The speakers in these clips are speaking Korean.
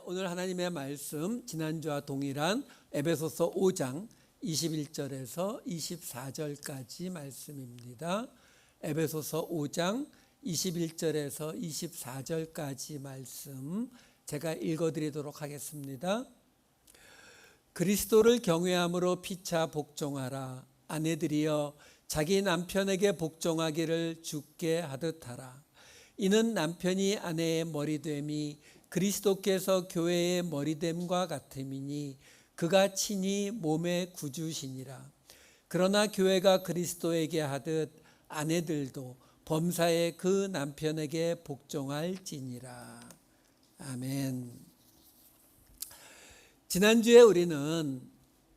오늘 하나님의 말씀 지난주와 동일한 에베소서 5장 21절에서 24절까지 말씀입니다. 에베소서 5장 21절에서 24절까지 말씀 제가 읽어드리도록 하겠습니다. 그리스도를 경외함으로 피차 복종하라. 아내들이여 자기 남편에게 복종하기를 주께 하듯 하라. 이는 남편이 아내의 머리됨이 그리스도께서 교회의 머리됨과 같음이니 그가 친히 몸의 구주시니라. 그러나 교회가 그리스도에게 하듯 아내들도 범사에 그 남편에게 복종할지니라. 아멘. 지난주에 우리는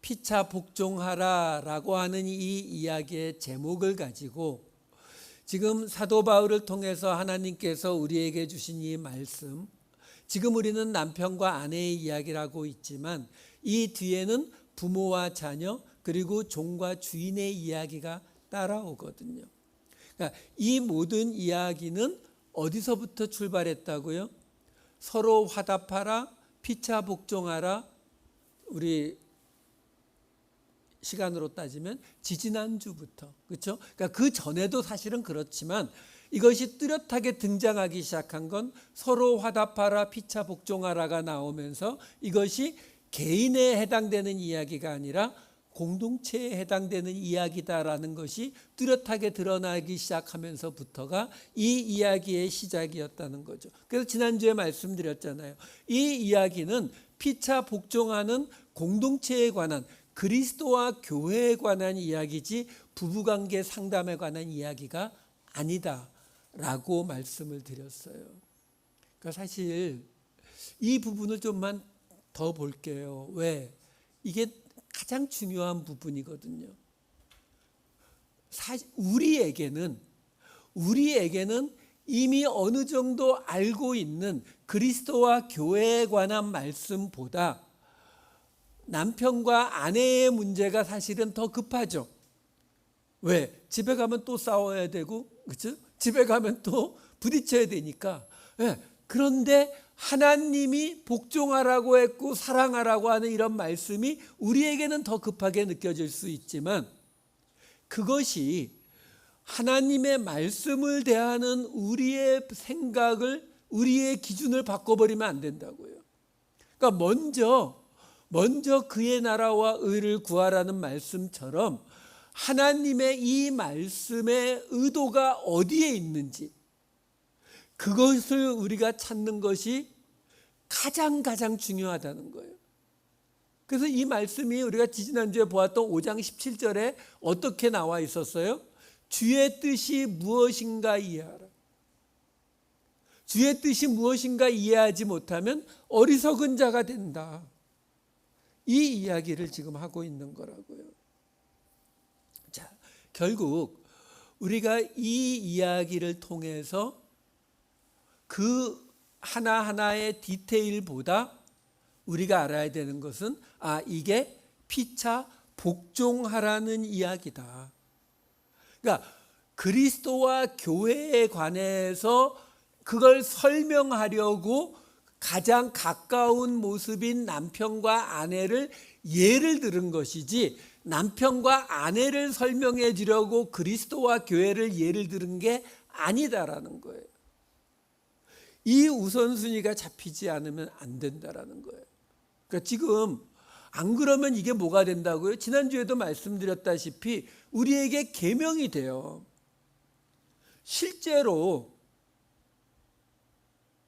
피차 복종하라라고 하는 이 이야기의 제목을 가지고 지금 사도 바울을 통해서 하나님께서 우리에게 주신 이 말씀, 지금 우리는 남편과 아내의 이야기를 하고 있지만 이 뒤에는 부모와 자녀 그리고 종과 주인의 이야기가 따라오거든요. 그러니까 이 모든 이야기는 어디서부터 출발했다고요? 서로 화답하라, 피차 복종하라. 우리 시간으로 따지면 지지난주부터, 그렇죠? 그러니까 그 전에도 사실은 그렇지만 이것이 뚜렷하게 등장하기 시작한 건 서로 화답하라, 피차 복종하라가 나오면서 이것이 개인에 해당되는 이야기가 아니라 공동체에 해당되는 이야기다라는 것이 뚜렷하게 드러나기 시작하면서부터가 이 이야기의 시작이었다는 거죠. 그래서 지난주에 말씀드렸잖아요. 이 이야기는 피차 복종하는 공동체에 관한, 그리스도와 교회에 관한 이야기지 부부관계 상담에 관한 이야기가 아니다라고 말씀을 드렸어요. 그러니까 사실 이 부분을 좀만 더 볼게요. 왜? 이게 가장 중요한 부분이거든요. 사실 우리에게는 이미 어느 정도 알고 있는 그리스도와 교회에 관한 말씀보다 남편과 아내의 문제가 사실은 더 급하죠. 왜? 집에 가면 또 싸워야 되고, 그렇죠? 집에 가면 또 부딪혀야 되니까. 네. 그런데 하나님이 복종하라고 했고 사랑하라고 하는 이런 말씀이 우리에게는 더 급하게 느껴질 수 있지만 그것이 하나님의 말씀을 대하는 우리의 생각을, 우리의 기준을 바꿔버리면 안 된다고요. 그러니까 먼저 그의 나라와 의를 구하라는 말씀처럼 하나님의 이 말씀의 의도가 어디에 있는지 그것을 우리가 찾는 것이 가장 중요하다는 거예요. 그래서 이 말씀이 우리가 지난주에 보았던 5장 17절에 어떻게 나와 있었어요? 주의 뜻이 무엇인가 이해하라. 주의 뜻이 무엇인가 이해하지 못하면 어리석은 자가 된다. 이 이야기를 지금 하고 있는 거라고요. 자, 결국 우리가 이 이야기를 통해서 그 하나하나의 디테일보다 우리가 알아야 되는 것은 이게 피차 복종하라는 이야기다. 그러니까 그리스도와 교회에 관해서 그걸 설명하려고 가장 가까운 모습인 남편과 아내를 예를 들은 것이지 남편과 아내를 설명해 주려고 그리스도와 교회를 예를 들은 게 아니다라는 거예요. 이 우선순위가 잡히지 않으면 안 된다라는 거예요. 그러니까 지금 안 그러면 이게 뭐가 된다고요? 지난주에도 말씀드렸다시피 우리에게 계명이 돼요. 실제로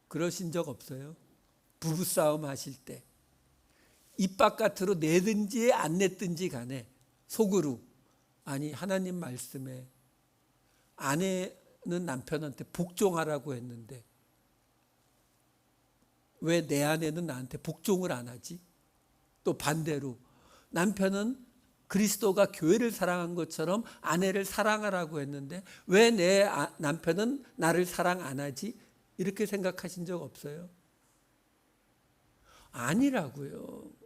그러신 적 없어요? 부부싸움 하실 때 입 바깥으로 내든지 안 냈든지 간에 속으로 하나님 말씀에 아내는 남편한테 복종하라고 했는데 왜 내 아내는 나한테 복종을 안 하지? 또 반대로 남편은 그리스도가 교회를 사랑한 것처럼 아내를 사랑하라고 했는데 왜 내 남편은 나를 사랑 안 하지? 이렇게 생각하신 적 없어요? 아니라고요.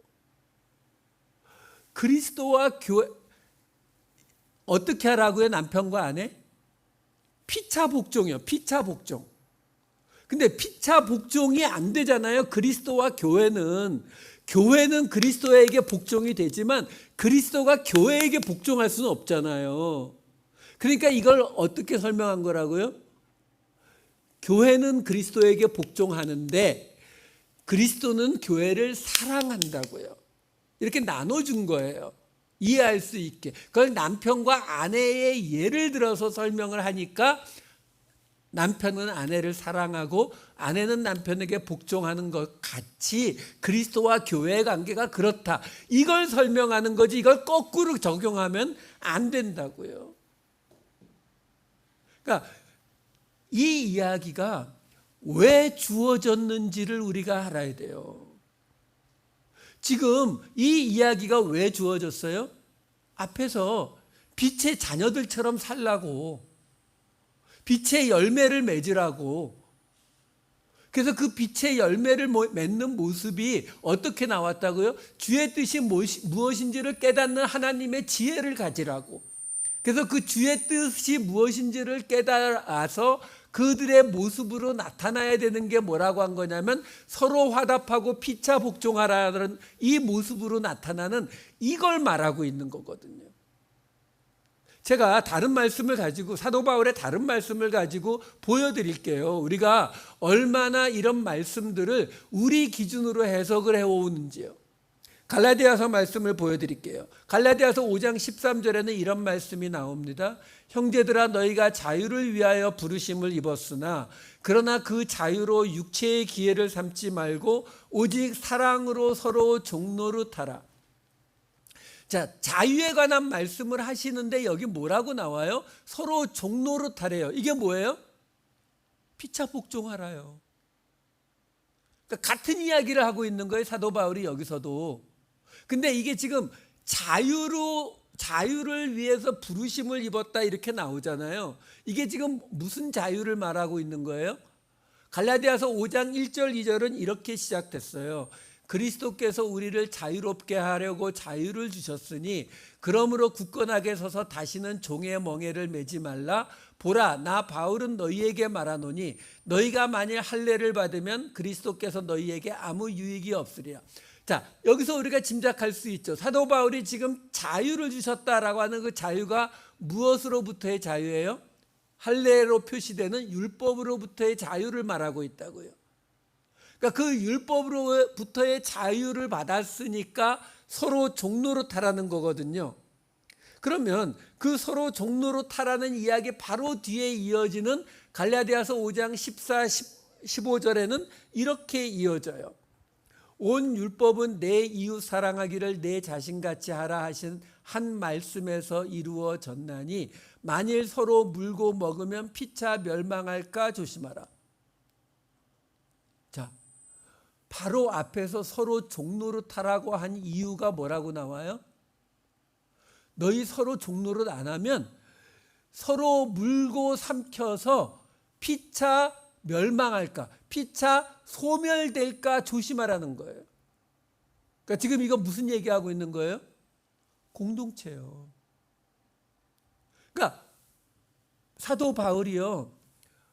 그리스도와 교회 어떻게 하라고요? 남편과 아내? 피차 복종이요. 피차 복종. 근데 피차 복종이 안 되잖아요. 그리스도와 교회는 그리스도에게 복종이 되지만 그리스도가 교회에게 복종할 수는 없잖아요. 그러니까 이걸 어떻게 설명한 거라고요? 교회는 그리스도에게 복종하는데 그리스도는 교회를 사랑한다고요. 이렇게 나눠준 거예요. 이해할 수 있게. 그걸 남편과 아내의 예를 들어서 설명을 하니까 남편은 아내를 사랑하고 아내는 남편에게 복종하는 것 같이 그리스도와 교회의 관계가 그렇다. 이걸 설명하는 거지 이걸 거꾸로 적용하면 안 된다고요. 그러니까 이 이야기가 왜 주어졌는지를 우리가 알아야 돼요. 지금 이 이야기가 왜 주어졌어요? 앞에서 빛의 자녀들처럼 살라고, 빛의 열매를 맺으라고. 그래서 그 빛의 열매를 맺는 모습이 어떻게 나왔다고요? 주의 뜻이 무엇인지를 깨닫는 하나님의 지혜를 가지라고. 그래서 그 주의 뜻이 무엇인지를 깨달아서 그들의 모습으로 나타나야 되는 게 뭐라고 한 거냐면 서로 화답하고 피차 복종하라는 이 모습으로 나타나는 이걸 말하고 있는 거거든요. 제가 다른 말씀을 가지고 사도 바울의 다른 말씀을 가지고 보여드릴게요. 우리가 얼마나 이런 말씀들을 우리 기준으로 해석을 해오는지요. 갈라디아서 말씀을 보여드릴게요. 갈라디아서 5장 13절에는 이런 말씀이 나옵니다. 형제들아 너희가 자유를 위하여 부르심을 입었으나 그러나 그 자유로 육체의 기회를 삼지 말고 오직 사랑으로 서로 종노릇하라. 자, 자유에 관한 말씀을 하시는데 여기 뭐라고 나와요? 서로 종노릇하래요. 이게 뭐예요? 피차 복종하라요. 그러니까 같은 이야기를 하고 있는 거예요. 사도 바울이 여기서도. 근데 이게 지금 자유를 위해서 부르심을 입었다 이렇게 나오잖아요. 이게 지금 무슨 자유를 말하고 있는 거예요? 갈라디아서 5장 1절 2절은 이렇게 시작됐어요. 그리스도께서 우리를 자유롭게 하려고 자유를 주셨으니 그러므로 굳건하게 서서 다시는 종의 멍에를 매지 말라. 보라 나 바울은 너희에게 말하노니 너희가 만일 할례를 받으면 그리스도께서 너희에게 아무 유익이 없으리라. 자, 여기서 우리가 짐작할 수 있죠. 사도 바울이 지금 자유를 주셨다라고 하는 그 자유가 무엇으로부터의 자유예요? 할례로 표시되는 율법으로부터의 자유를 말하고 있다고요. 그러니까 그 율법으로부터의 자유를 받았으니까 서로 종노릇하라는 거거든요. 그러면 그 서로 종노릇하라는 이야기 바로 뒤에 이어지는 갈라디아서 5장 14, 15절에는 이렇게 이어져요. 온 율법은 내 이웃 사랑하기를 내 자신같이 하라 하신 한 말씀에서 이루어졌나니 만일 서로 물고 먹으면 피차 멸망할까 조심하라. 자, 바로 앞에서 서로 종노릇하라고 한 이유가 뭐라고 나와요? 너희 서로 종노릇 안 하면 서로 물고 삼켜서 피차 멸망할까, 피차 소멸될까 조심하라는 거예요. 그러니까 지금 이거 무슨 얘기하고 있는 거예요? 공동체요. 그러니까 사도 바울이요,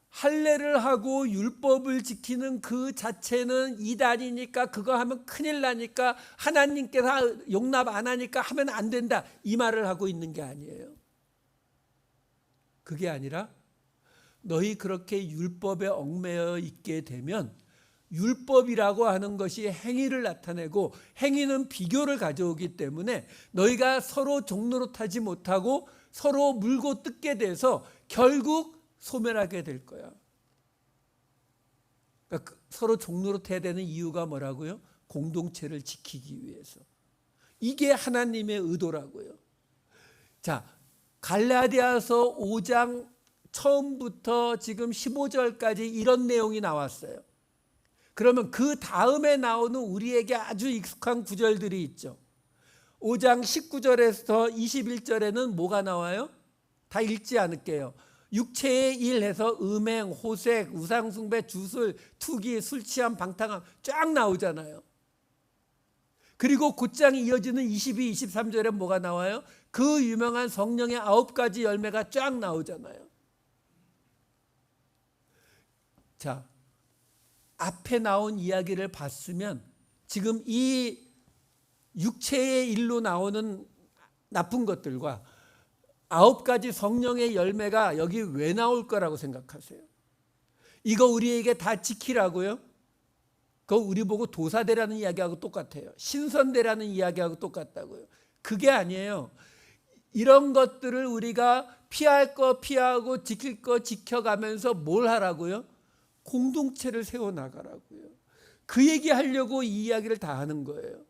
할례를 하고 율법을 지키는 그 자체는 이단이니까 그거 하면 큰일 나니까 하나님께서 용납 안 하니까 하면 안 된다 이 말을 하고 있는 게 아니에요. 그게 아니라 너희 그렇게 율법에 얽매여 있게 되면 율법이라고 하는 것이 행위를 나타내고 행위는 비교를 가져오기 때문에 너희가 서로 종노릇하지 못하고 서로 물고 뜯게 돼서 결국 소멸하게 될 거야. 그러니까 서로 종노릇해야 되는 이유가 뭐라고요? 공동체를 지키기 위해서. 이게 하나님의 의도라고요. 자, 갈라디아서 5장 처음부터 지금 15절까지 이런 내용이 나왔어요. 그러면 그 다음에 나오는 우리에게 아주 익숙한 구절들이 있죠. 5장 19절에서 21절에는 뭐가 나와요? 다 읽지 않을게요. 육체의 일해서 음행, 호색, 우상숭배, 주술, 투기, 술취함, 방탕함 쫙 나오잖아요. 그리고 곧장 이어지는 22, 23절에 뭐가 나와요? 그 유명한 성령의 9가지 열매가 쫙 나오잖아요. 자, 앞에 나온 이야기를 봤으면 지금 이 육체의 일로 나오는 나쁜 것들과 9가지 성령의 열매가 여기 왜 나올 거라고 생각하세요? 이거 우리에게 다 지키라고요? 그거 우리 보고 도사되라는 이야기하고 똑같아요. 신선되라는 이야기하고 똑같다고요. 그게 아니에요. 이런 것들을 우리가 피할 거 피하고 지킬 거 지켜가면서 뭘 하라고요? 공동체를 세워나가라고요. 그 얘기하려고 이 이야기를 다 하는 거예요.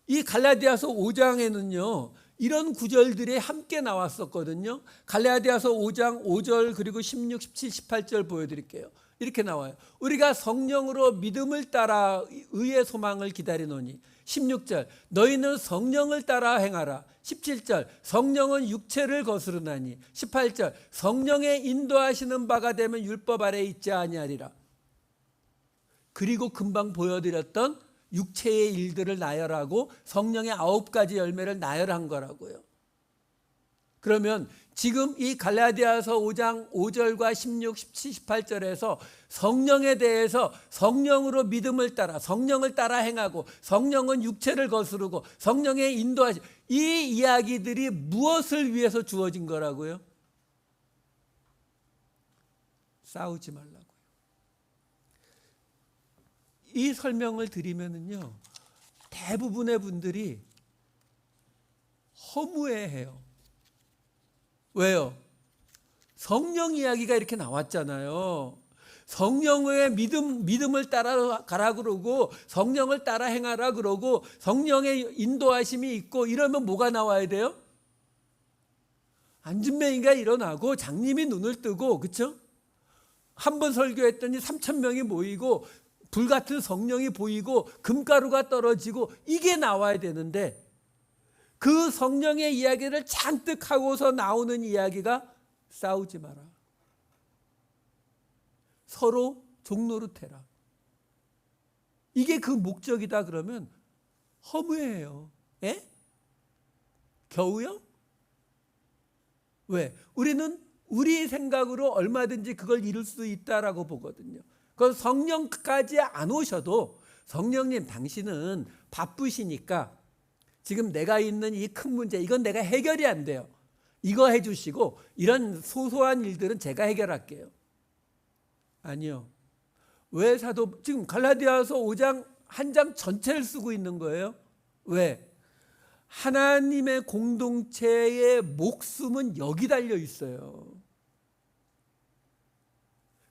이 갈라디아서 5장에는요 이런 구절들이 함께 나왔었거든요. 갈라디아서 5장 5절 그리고 16, 17, 18절 보여드릴게요. 이렇게 나와요. 우리가 성령으로 믿음을 따라 의의 소망을 기다리노니. 16절 너희는 성령을 따라 행하라. 17절 성령은 육체를 거스르나니. 18절 성령의 인도하시는 바가 되면 율법 아래 있지 아니하리라. 그리고 금방 보여드렸던 육체의 일들을 나열하고 성령의 9가지 열매를 나열한 거라고요. 그러면 지금 이 갈라디아서 5장 5절과 16, 17, 18절에서 성령에 대해서 성령으로 믿음을 따라 성령을 따라 행하고 성령은 육체를 거스르고 성령의 인도하시 이 이야기들이 무엇을 위해서 주어진 거라고요? 싸우지 말라고요. 이 설명을 드리면은요 대부분의 분들이 허무해해요. 왜요? 성령 이야기가 이렇게 나왔잖아요. 성령의 믿음을 따라가라 그러고 성령을 따라 행하라 그러고 성령의 인도하심이 있고 이러면 뭐가 나와야 돼요? 안진뱅이가 일어나고 장님이 눈을 뜨고 그렇죠? 한 번 설교했더니 3,000명이 모이고 불같은 성령이 보이고 금가루가 떨어지고 이게 나와야 되는데 그 성령의 이야기를 잔뜩 하고서 나오는 이야기가 싸우지 마라. 서로 종노릇해라. 이게 그 목적이다 그러면 허무해요. 예? 겨우요? 왜? 우리는 우리 생각으로 얼마든지 그걸 이룰 수 있다라고 보거든요. 그 성령까지 안 오셔도 성령님 당신은 바쁘시니까 지금 내가 있는 이 큰 문제 이건 내가 해결이 안 돼요. 이거 해주시고 이런 소소한 일들은 제가 해결할게요. 아니요. 왜 사도 지금 갈라디아서 5장 한 장 전체를 쓰고 있는 거예요? 왜? 하나님의 공동체의 목숨은 여기 달려 있어요.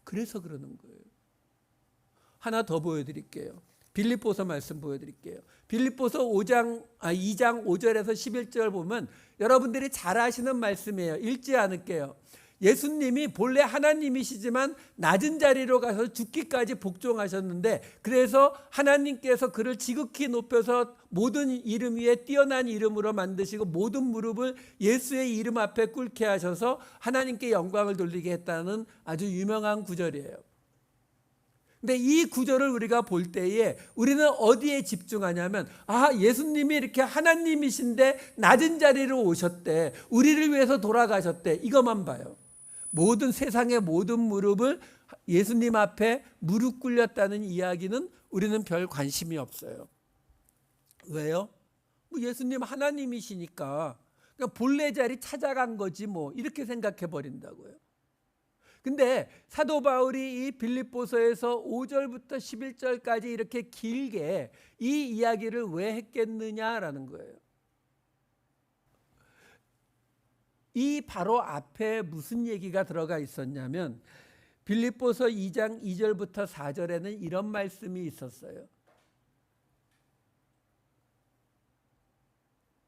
그래서 그러는 거예요. 하나 더 보여드릴게요. 빌립보서 말씀 보여드릴게요. 빌립보서 2장 5절에서 11절 보면 여러분들이 잘 아시는 말씀이에요. 읽지 않을게요. 예수님이 본래 하나님이시지만 낮은 자리로 가서 죽기까지 복종하셨는데 그래서 하나님께서 그를 지극히 높여서 모든 이름 위에 뛰어난 이름으로 만드시고 모든 무릎을 예수의 이름 앞에 꿇게 하셔서 하나님께 영광을 돌리게 했다는 아주 유명한 구절이에요. 근데 이 구절을 우리가 볼 때에 우리는 어디에 집중하냐면 예수님이 이렇게 하나님이신데 낮은 자리로 오셨대. 우리를 위해서 돌아가셨대. 이것만 봐요. 모든 세상의 모든 무릎을 예수님 앞에 무릎 꿇렸다는 이야기는 우리는 별 관심이 없어요. 왜요? 예수님 하나님이시니까 그냥 본래 자리 찾아간 거지 뭐 이렇게 생각해 버린다고요. 근데 사도 바울이 이 빌립보서에서 5절부터 11절까지 이렇게 길게 이 이야기를 왜 했겠느냐라는 거예요. 이 바로 앞에 무슨 얘기가 들어가 있었냐면 빌립보서 2장 2절부터 4절에는 이런 말씀이 있었어요.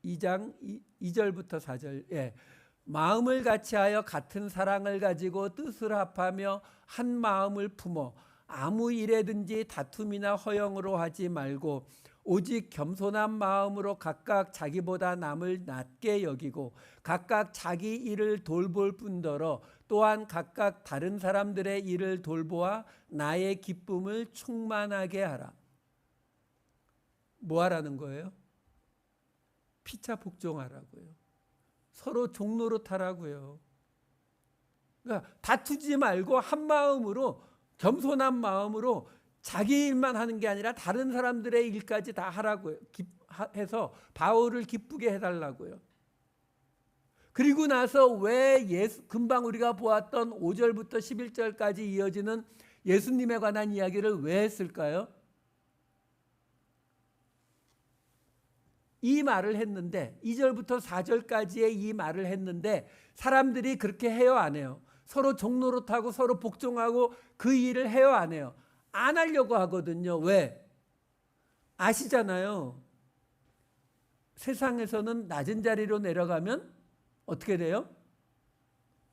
2장 2절부터 4절. 마음을 같이하여 같은 사랑을 가지고 뜻을 합하며 한 마음을 품어 아무 일에든지 다툼이나 허영으로 하지 말고 오직 겸손한 마음으로 각각 자기보다 남을 낮게 여기고 각각 자기 일을 돌볼 뿐더러 또한 각각 다른 사람들의 일을 돌보아 나의 기쁨을 충만하게 하라. 뭐 하라는 거예요? 피차 복종하라고요. 서로 종노릇하라고요. 그러니까 다투지 말고 한 마음으로 겸손한 마음으로 자기 일만 하는 게 아니라 다른 사람들의 일까지 다 하라고 해서 바울을 기쁘게 해달라고요. 그리고 나서 왜 금방 우리가 보았던 5절부터 11절까지 이어지는 예수님에 관한 이야기를 왜 했을까요? 이 말을 했는데 2절부터 4절까지의 이 말을 했는데 사람들이 그렇게 해요, 안 해요? 서로 종노릇하고 서로 복종하고 그 일을 해요, 안 해요? 안 하려고 하거든요. 왜? 아시잖아요. 세상에서는 낮은 자리로 내려가면 어떻게 돼요?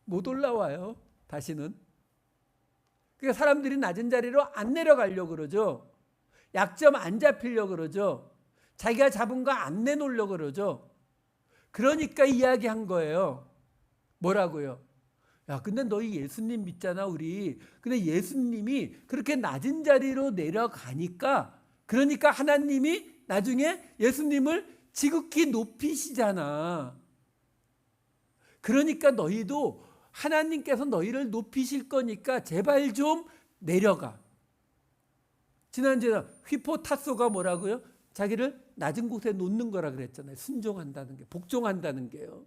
못 올라와요. 다시는. 그러니까 사람들이 낮은 자리로 안 내려가려고 그러죠. 약점 안 잡히려고 그러죠. 자기가 잡은 거 안 내놓으려고 그러죠. 그러니까 이야기한 거예요. 뭐라고요? 야, 근데 너희 예수님 믿잖아, 우리. 근데 예수님이 그렇게 낮은 자리로 내려가니까, 그러니까 하나님이 나중에 예수님을 지극히 높이시잖아. 그러니까 너희도 하나님께서 너희를 높이실 거니까 제발 좀 내려가. 지난주에 휘포타소가 뭐라고요? 자기를 낮은 곳에 놓는 거라 그랬잖아요. 순종한다는 게, 복종한다는 게요.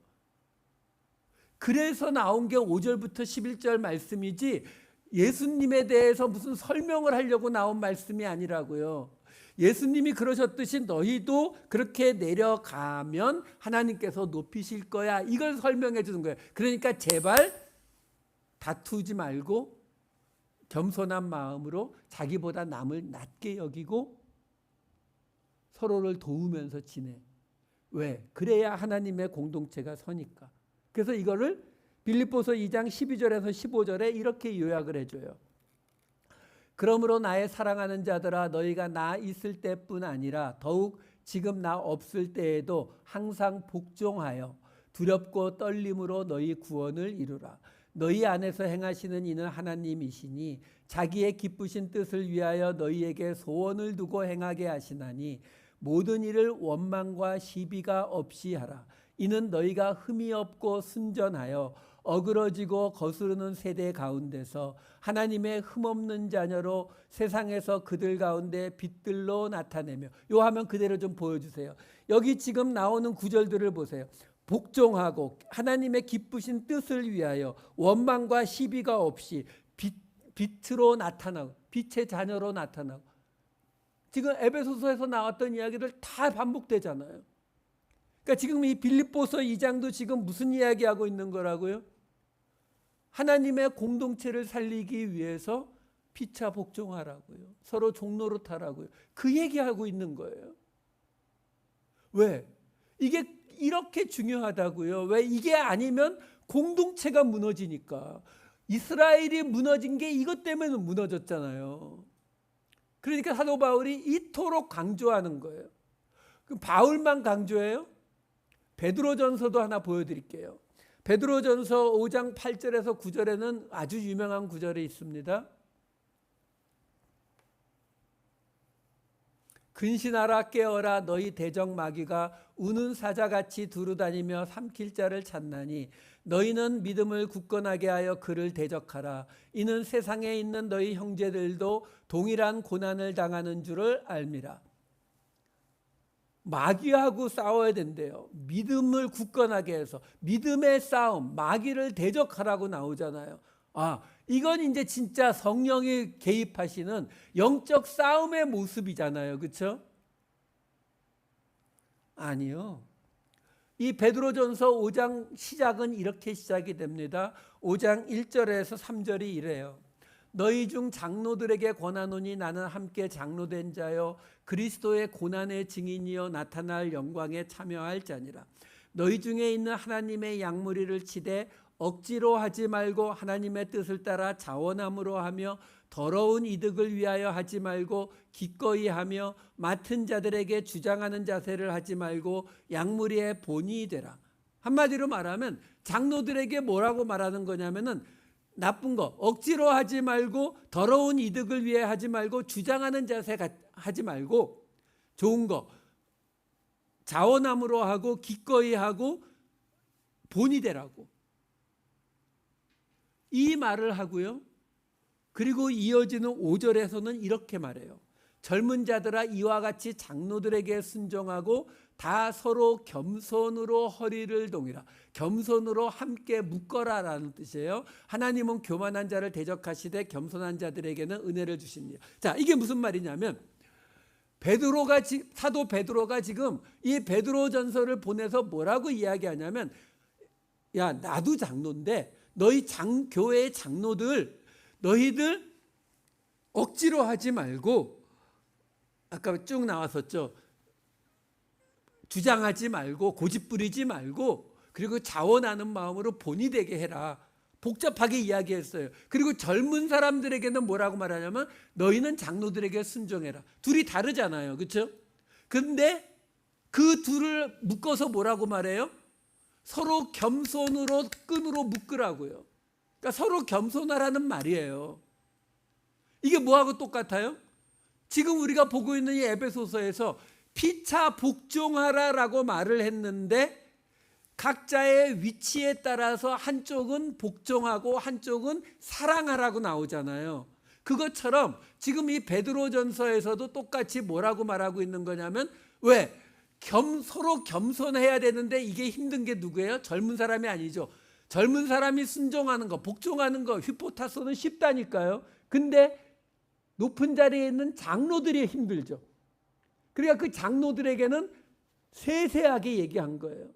그래서 나온 게 5절부터 11절 말씀이지 예수님에 대해서 무슨 설명을 하려고 나온 말씀이 아니라고요. 예수님이 그러셨듯이 너희도 그렇게 내려가면 하나님께서 높이실 거야. 이걸 설명해 주는 거예요. 그러니까 제발 다투지 말고 겸손한 마음으로 자기보다 남을 낮게 여기고 서로를 도우면서 지내. 왜? 그래야 하나님의 공동체가 서니까. 그래서 이거를 빌립보서 2장 12절에서 15절에 이렇게 요약을 해줘요. 그러므로 나의 사랑하는 자들아, 너희가 나 있을 때뿐 아니라 더욱 지금 나 없을 때에도 항상 복종하여 두렵고 떨림으로 너희 구원을 이루라. 너희 안에서 행하시는 이는 하나님이시니 자기의 기쁘신 뜻을 위하여 너희에게 소원을 두고 행하게 하시나니 모든 일을 원망과 시비가 없이 하라. 이는 너희가 흠이 없고 순전하여 어그러지고 거스르는 세대 가운데서 하나님의 흠없는 자녀로 세상에서 그들 가운데 빛들로 나타내며, 요 하면 그대로 좀 보여주세요. 여기 지금 나오는 구절들을 보세요. 복종하고 하나님의 기쁘신 뜻을 위하여 원망과 시비가 없이 빛으로 나타나고 빛의 자녀로 나타나고, 지금 에베소서에서 나왔던 이야기들 다 반복되잖아요. 그러니까 지금 이 빌립보서 2장도 지금 무슨 이야기하고 있는 거라고요? 하나님의 공동체를 살리기 위해서 피차 복종하라고요. 서로 종노릇하라고요. 그 얘기하고 있는 거예요. 왜? 이게 이렇게 중요하다고요. 왜? 이게 아니면 공동체가 무너지니까. 이스라엘이 무너진 게 이것 때문에 무너졌잖아요. 그러니까 사도 바울이 이토록 강조하는 거예요. 그럼 바울만 강조해요? 베드로전서도 하나 보여드릴게요. 베드로전서 5장 8절에서 9절에는 아주 유명한 구절이 있습니다. 근신하라 깨어라 너희 대적 마귀가 우는 사자같이 두루다니며 삼킬 자를 찾나니 너희는 믿음을 굳건하게 하여 그를 대적하라. 이는 세상에 있는 너희 형제들도 동일한 고난을 당하는 줄을 알미라. 마귀하고 싸워야 된대요. 믿음을 굳건하게 해서 믿음의 싸움, 마귀를 대적하라고 나오잖아요. 이건 이제 진짜 성령이 개입하시는 영적 싸움의 모습이잖아요. 그렇죠? 아니요. 이 베드로전서 5장 시작은 이렇게 시작이 됩니다. 5장 1절에서 3절이 이래요. 너희 중 장로들에게 권하노니 나는 함께 장로된 자요 그리스도의 고난의 증인이요 나타날 영광에 참여할 자니라. 너희 중에 있는 하나님의 양무리를 치되 억지로 하지 말고 하나님의 뜻을 따라 자원함으로 하며 더러운 이득을 위하여 하지 말고 기꺼이 하며 맡은 자들에게 주장하는 자세를 하지 말고 양무리의 본이 되라. 한마디로 말하면 장로들에게 뭐라고 말하는 거냐면은 나쁜 거 억지로 하지 말고 더러운 이득을 위해 하지 말고 주장하는 자세 하지 말고 좋은 거 자원함으로 하고 기꺼이 하고 본이 되라고 이 말을 하고요. 그리고 이어지는 5절에서는 이렇게 말해요. 젊은 자들아 이와 같이 장로들에게 순종하고 다 서로 겸손으로 허리를 동이라. 겸손으로 함께 묶어라라는 뜻이에요. 하나님은 교만한 자를 대적하시되 겸손한 자들에게는 은혜를 주십니다. 자, 이게 무슨 말이냐면 사도 베드로가 지금 이 베드로전서를 보내서 뭐라고 이야기하냐면, 야, 나도 장로인데 너희 교회의 장로들 너희들 억지로 하지 말고, 아까 쭉 나왔었죠. 주장하지 말고 고집 부리지 말고, 그리고 자원하는 마음으로 본이 되게 해라. 복잡하게 이야기했어요. 그리고 젊은 사람들에게는 뭐라고 말하냐면 너희는 장로들에게 순종해라. 둘이 다르잖아요. 그렇죠? 근데 그 둘을 묶어서 뭐라고 말해요? 서로 겸손으로 끈으로 묶으라고요. 그러니까 서로 겸손하라는 말이에요. 이게 뭐하고 똑같아요? 지금 우리가 보고 있는 이 에베소서에서 피차 복종하라라고 말을 했는데 각자의 위치에 따라서 한쪽은 복종하고 한쪽은 사랑하라고 나오잖아요. 그것처럼 지금 이 베드로전서에서도 똑같이 뭐라고 말하고 있는 거냐면, 왜? 서로 겸손해야 되는데 이게 힘든 게 누구예요? 젊은 사람이 아니죠. 젊은 사람이 순종하는 거, 복종하는 거, 휘포타소는 쉽다니까요. 근데 높은 자리에 있는 장로들이 힘들죠. 그러니까 그 장로들에게는 세세하게 얘기한 거예요.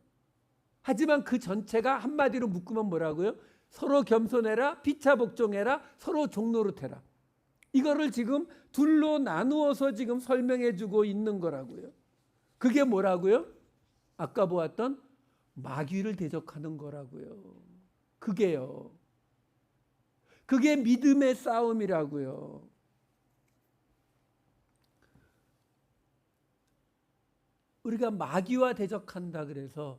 하지만 그 전체가 한마디로 묶으면 뭐라고요? 서로 겸손해라, 피차 복종해라, 서로 종노릇해라. 이거를 지금 둘로 나누어서 지금 설명해 주고 있는 거라고요. 그게 뭐라고요? 아까 보았던 마귀를 대적하는 거라고요. 그게요. 그게 믿음의 싸움이라고요. 우리가 마귀와 대적한다 그래서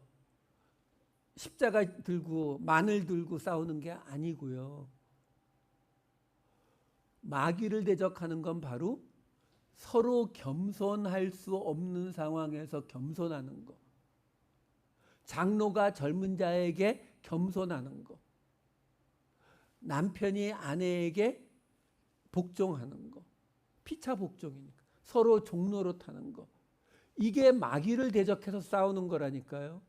십자가 들고 마늘 들고 싸우는 게 아니고요. 마귀를 대적하는 건 바로 서로 겸손할 수 없는 상황에서 겸손하는 거. 장로가 젊은 자에게 겸손하는 거. 남편이 아내에게 복종하는 거. 피차 복종이니까. 서로 종노릇하는 거. 이게 마귀를 대적해서 싸우는 거라니까요.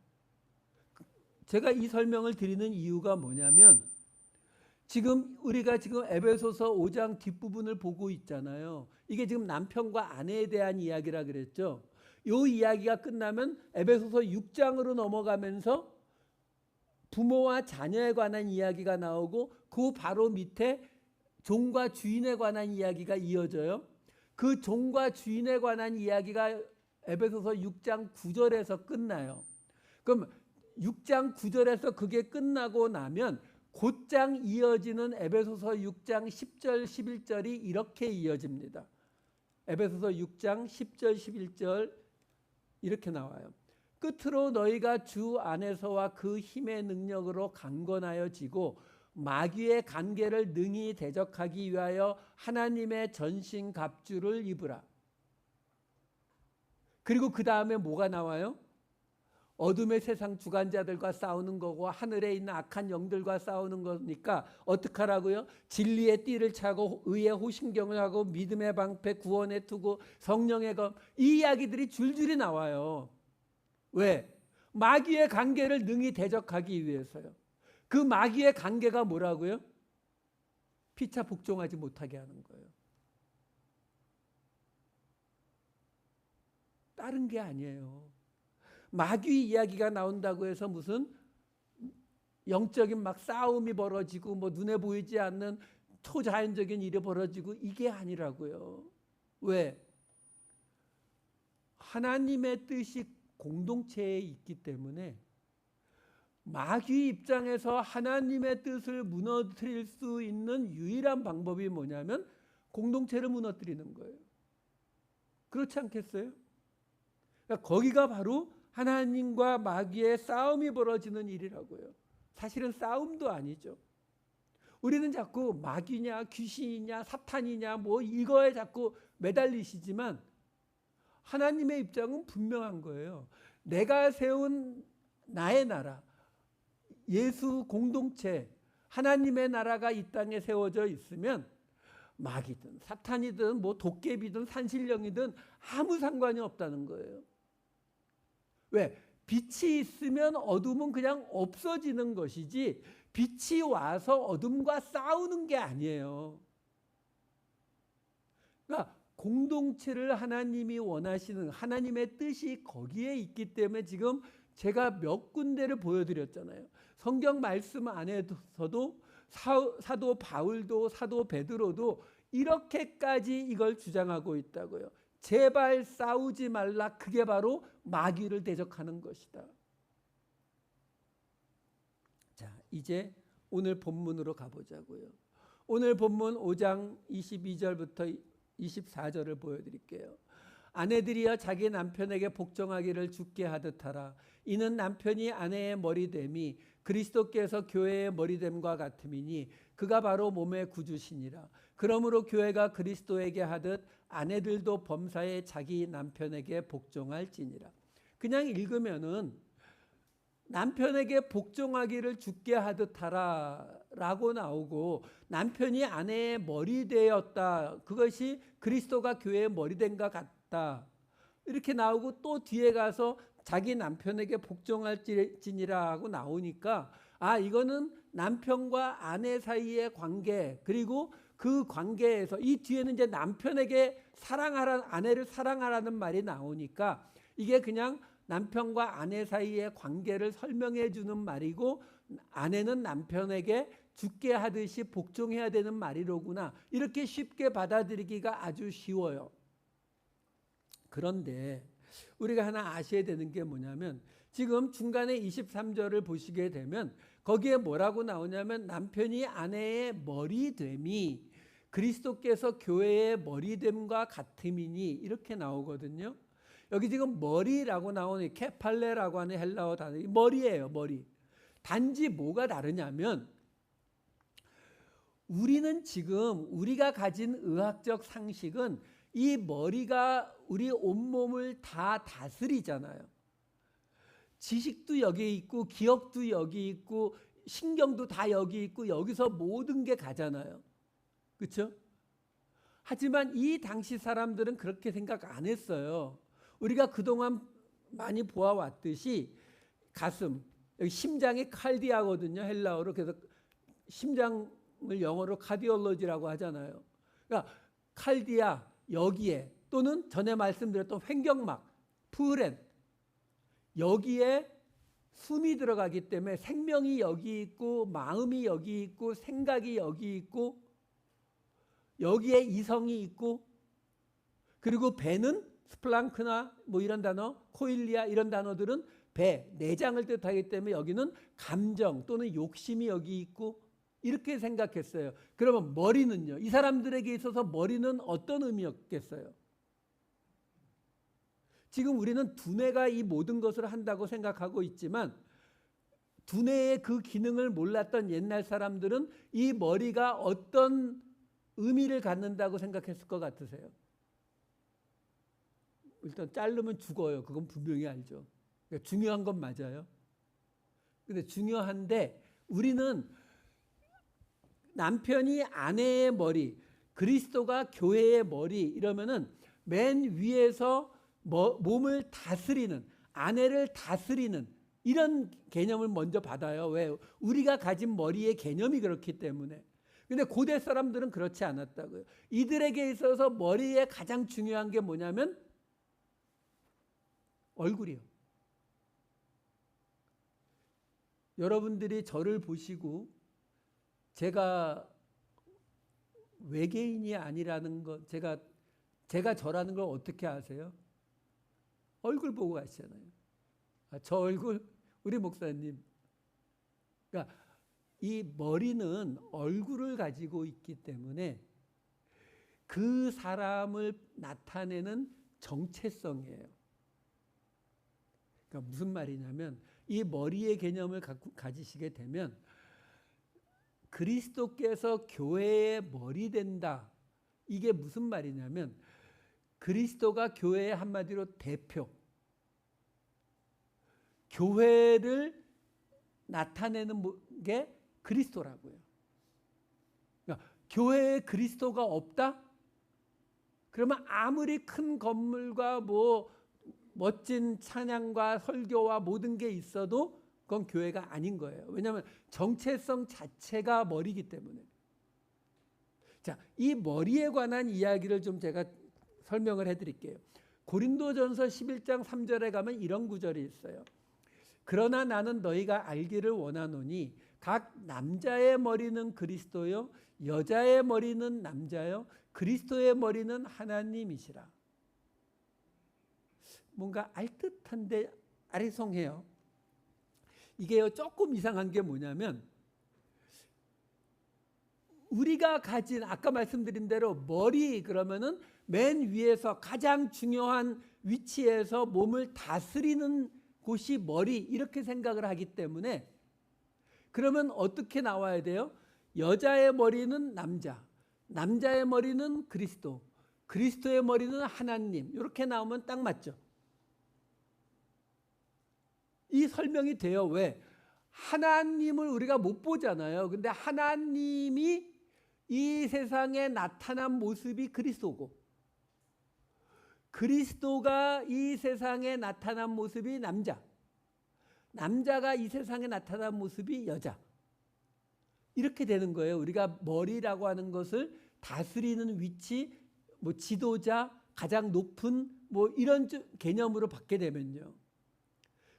제가 이 설명을 드리는 이유가 뭐냐면, 지금 우리가 지금 에베소서 5장 뒷부분을 보고 있잖아요. 이게 지금 남편과 아내에 대한 이야기라 그랬죠. 이 이야기가 끝나면 에베소서 6장으로 넘어가면서 부모와 자녀에 관한 이야기가 나오고, 그 바로 밑에 종과 주인에 관한 이야기가 이어져요. 그 종과 주인에 관한 이야기가 에베소서 6장 9절에서 끝나요. 그럼 6장 9절에서 그게 끝나고 나면 곧장 이어지는 에베소서 6장 10절 11절이 이렇게 이어집니다. 에베소서 6장 10절 11절 이렇게 나와요. 끝으로 너희가 주 안에서와 그 힘의 능력으로 강건하여지고 마귀의 관계를 능히 대적하기 위하여 하나님의 전신 갑주를 입으라. 그리고 그 다음에 뭐가 나와요? 어둠의 세상 주관자들과 싸우는 거고 하늘에 있는 악한 영들과 싸우는 거니까 어떻게 하라고요? 진리의 띠를 차고 의의 호신경을 하고 믿음의 방패, 구원의 투구, 성령의 검, 이 이야기들이 줄줄이 나와요. 왜? 마귀의 관계를 능히 대적하기 위해서요. 그 마귀의 관계가 뭐라고요? 피차 복종하지 못하게 하는 거예요. 다른 게 아니에요. 마귀 이야기가 나온다고 해서 무슨 영적인 막 싸움이 벌어지고 뭐 눈에 보이지 않는 초자연적인 일이 벌어지고 이게 아니라고요. 왜? 하나님의 뜻이 공동체에 있기 때문에 마귀 입장에서 하나님의 뜻을 무너뜨릴 수 있는 유일한 방법이 뭐냐면 공동체를 무너뜨리는 거예요. 그렇지 않겠어요? 그러니까 거기가 바로 하나님과 마귀의 싸움이 벌어지는 일이라고요. 사실은 싸움도 아니죠. 우리는 자꾸 마귀냐 귀신이냐 사탄이냐 뭐 이거에 자꾸 매달리시지만 하나님의 입장은 분명한 거예요. 내가 세운 나의 나라, 예수 공동체, 하나님의 나라가 이 땅에 세워져 있으면 마귀든 사탄이든 뭐 도깨비든 산신령이든 아무 상관이 없다는 거예요. 왜? 빛이 있으면 어둠은 그냥 없어지는 것이지 빛이 와서 어둠과 싸우는 게 아니에요. 그러니까 공동체를 하나님이 원하시는 하나님의 뜻이 거기에 있기 때문에 지금 제가 몇 군데를 보여드렸잖아요. 성경 말씀 안에서도 사도 바울도 사도 베드로도 이렇게까지 이걸 주장하고 있다고요. 제발 싸우지 말라. 그게 바로 마귀를 대적하는 것이다. 자, 이제 오늘 본문으로 가보자고요. 오늘 본문 5장 22절부터 24절을 보여드릴게요. 아내들이여 자기 남편에게 복종하기를 주께 하듯 하라. 이는 남편이 아내의 머리됨이 그리스도께서 교회의 머리됨과 같음이니 그가 바로 몸의 구주시니라. 그러므로 교회가 그리스도에게 하듯 아내들도 범사에 자기 남편에게 복종할지니라. 그냥 읽으면은 남편에게 복종하기를 주께 하듯 하라 라고 나오고 남편이 아내의 머리 되었다. 그것이 그리스도가 교회의 머리 된 것 같다. 이렇게 나오고 또 뒤에 가서 자기 남편에게 복종할지니라 하고 나오니까 이거는 남편과 아내 사이의 관계 그리고 그 관계에서 이 뒤에는 이제 남편에게 아내를 사랑하라는 말이 나오니까 이게 그냥 남편과 아내 사이의 관계를 설명해 주는 말이고 아내는 남편에게 주께 하듯이 복종해야 되는 말이로구나. 이렇게 쉽게 받아들이기가 아주 쉬워요. 그런데 우리가 하나 아셔야 되는 게 뭐냐면 지금 중간에 23절을 보시게 되면 거기에 뭐라고 나오냐면 남편이 아내의 머리됨이 그리스도께서 교회의 머리됨과 같음이니 이렇게 나오거든요. 여기 지금 머리라고 나오는 케팔레라고 하는 헬라어 단어 머리예요. 머리. 단지 뭐가 다르냐면 우리는 지금 우리가 가진 의학적 상식은 이 머리가 우리 온몸을 다 다스리잖아요. 지식도 여기 있고 기억도 여기 있고 신경도 다 여기 있고 여기서 모든 게 가잖아요. 그렇죠? 하지만 이 당시 사람들은 그렇게 생각 안 했어요. 우리가 그동안 많이 보아왔듯이 가슴, 여기 심장이 칼디아거든요. 헬라어로. 그래서 심장을 영어로 카디올로지라고 하잖아요. 그러니까 칼디아 여기에 또는 전에 말씀드렸던 횡격막, 프렌 여기에 숨이 들어가기 때문에 생명이 여기 있고 마음이 여기 있고 생각이 여기 있고 여기에 이성이 있고 그리고 배는 스플랑크나 뭐 이런 단어, 코일리아 이런 단어들은 배, 내장을 뜻하기 때문에 여기는 감정 또는 욕심이 여기 있고 이렇게 생각했어요. 그러면 머리는요? 이 사람들에게 있어서 머리는 어떤 의미였겠어요? 지금 우리는 두뇌가 이 모든 것을 한다고 생각하고 있지만 두뇌의 그 기능을 몰랐던 옛날 사람들은 이 머리가 어떤 의미를 갖는다고 생각했을 것 같으세요? 일단 자르면 죽어요. 그건 분명히 알죠. 그러니까 중요한 건 맞아요. 근데 중요한데 우리는 남편이 아내의 머리, 그리스도가 교회의 머리 이러면은 맨 위에서 몸을 다스리는 아내를 다스리는 이런 개념을 먼저 받아요. 왜? 우리가 가진 머리의 개념이 그렇기 때문에. 근데 고대 사람들은 그렇지 않았다고요. 이들에게 있어서 머리에 가장 중요한 게 뭐냐면 얼굴이요. 여러분들이 저를 보시고 제가 외계인이 아니라는 것, 제가 저라는 걸 어떻게 아세요? 얼굴 보고 아시잖아요. 저 얼굴, 우리 목사님. 그러니까 이 머리는 얼굴을 가지고 있기 때문에 그 사람을 나타내는 정체성이에요. 그러니까 무슨 말이냐면 이 머리의 개념을 가지시게 되면 그리스도께서 교회의 머리 된다. 이게 무슨 말이냐면 그리스도가 교회의 한마디로 대표. 교회를 나타내는 게 그리스도라고요. 그러니까 교회에 그리스도가 없다? 그러면 아무리 큰 건물과 뭐 멋진 찬양과 설교와 모든 게 있어도 그건 교회가 아닌 거예요. 왜냐하면 정체성 자체가 머리이기 때문에. 자, 이 머리에 관한 이야기를 좀 제가 설명을 해드릴게요. 고린도전서 11장 3절에 가면 이런 구절이 있어요. 그러나 나는 너희가 알기를 원하노니 각 남자의 머리는 그리스도요 여자의 머리는 남자요 그리스도의 머리는 하나님이시라. 뭔가 알듯한데 아리송해요. 이게요 조금 이상한 게 뭐냐면 우리가 가진 아까 말씀드린 대로 머리 그러면은 맨 위에서 가장 중요한 위치에서 몸을 다스리는 곳이 머리 이렇게 생각을 하기 때문에 그러면 어떻게 나와야 돼요? 여자의 머리는 남자, 남자의 머리는 그리스도, 그리스도의 머리는 하나님 이렇게 나오면 딱 맞죠. 이 설명이 돼요. 왜? 하나님을 우리가 못 보잖아요. 근데 하나님이 이 세상에 나타난 모습이 그리스도고 그리스도가 이 세상에 나타난 모습이 남자, 남자가 이 세상에 나타난 모습이 여자. 이렇게 되는 거예요. 우리가 머리라고 하는 것을 다스리는 위치, 뭐 지도자, 가장 높은 뭐 이런 개념으로 받게 되면요.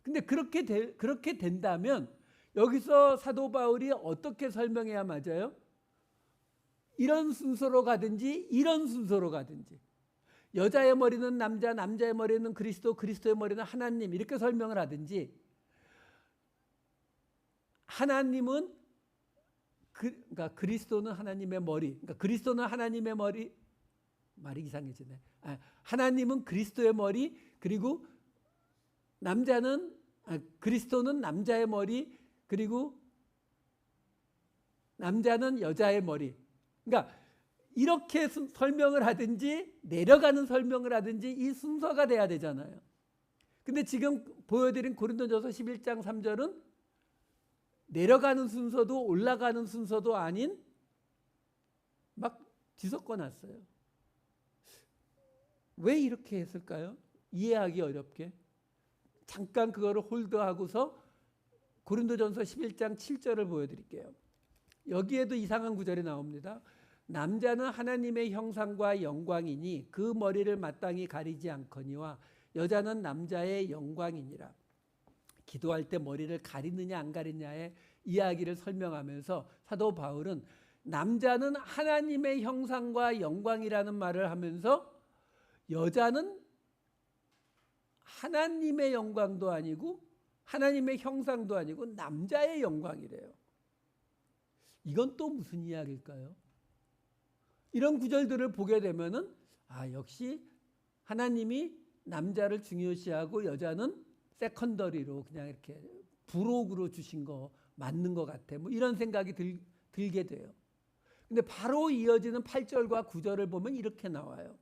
근데 그렇게 된다면 여기서 사도 바울이 어떻게 설명해야 맞아요? 이런 순서로 가든지 이런 순서로 가든지 여자의 머리는 남자, 남자의 머리는 그리스도, 그리스도의 머리는 하나님 이렇게 설명을 하든지 하나님은 그러니까 그리스도는 하나님의 머리, 그러니까 그리스도는 하나님의 머리 말이 이상해지네. 하나님은 그리스도의 머리 그리고 그리스도는 남자의 머리 그리고 남자는 여자의 머리. 그러니까 이렇게 설명을 하든지 내려가는 설명을 하든지 이 순서가 돼야 되잖아요. 근데 지금 보여드린 고린도전서 11장 3절은 내려가는 순서도 올라가는 순서도 아닌 막 뒤섞어 놨어요. 왜 이렇게 했을까요? 이해하기 어렵게. 잠깐 그거를 홀드하고서 고린도전서 11장 7절을 보여드릴게요. 여기에도 이상한 구절이 나옵니다. 남자는 하나님의 형상과 영광이니 그 머리를 마땅히 가리지 않거니와 여자는 남자의 영광이니라. 기도할 때 머리를 가리느냐 안 가리냐의 이야기를 설명하면서 사도 바울은 남자는 하나님의 형상과 영광이라는 말을 하면서 여자는 하나님의 영광도 아니고 하나님의 형상도 아니고 남자의 영광이래요. 이건 또 무슨 이야기일까요? 이런 구절들을 보게 되면은 역시 하나님이 남자를 중요시하고 여자는 세컨더리로 그냥 이렇게 부록으로 주신 거 맞는 것 같아. 뭐 이런 생각이 들게 돼요. 근데 바로 이어지는 8절과 9절을 보면 이렇게 나와요.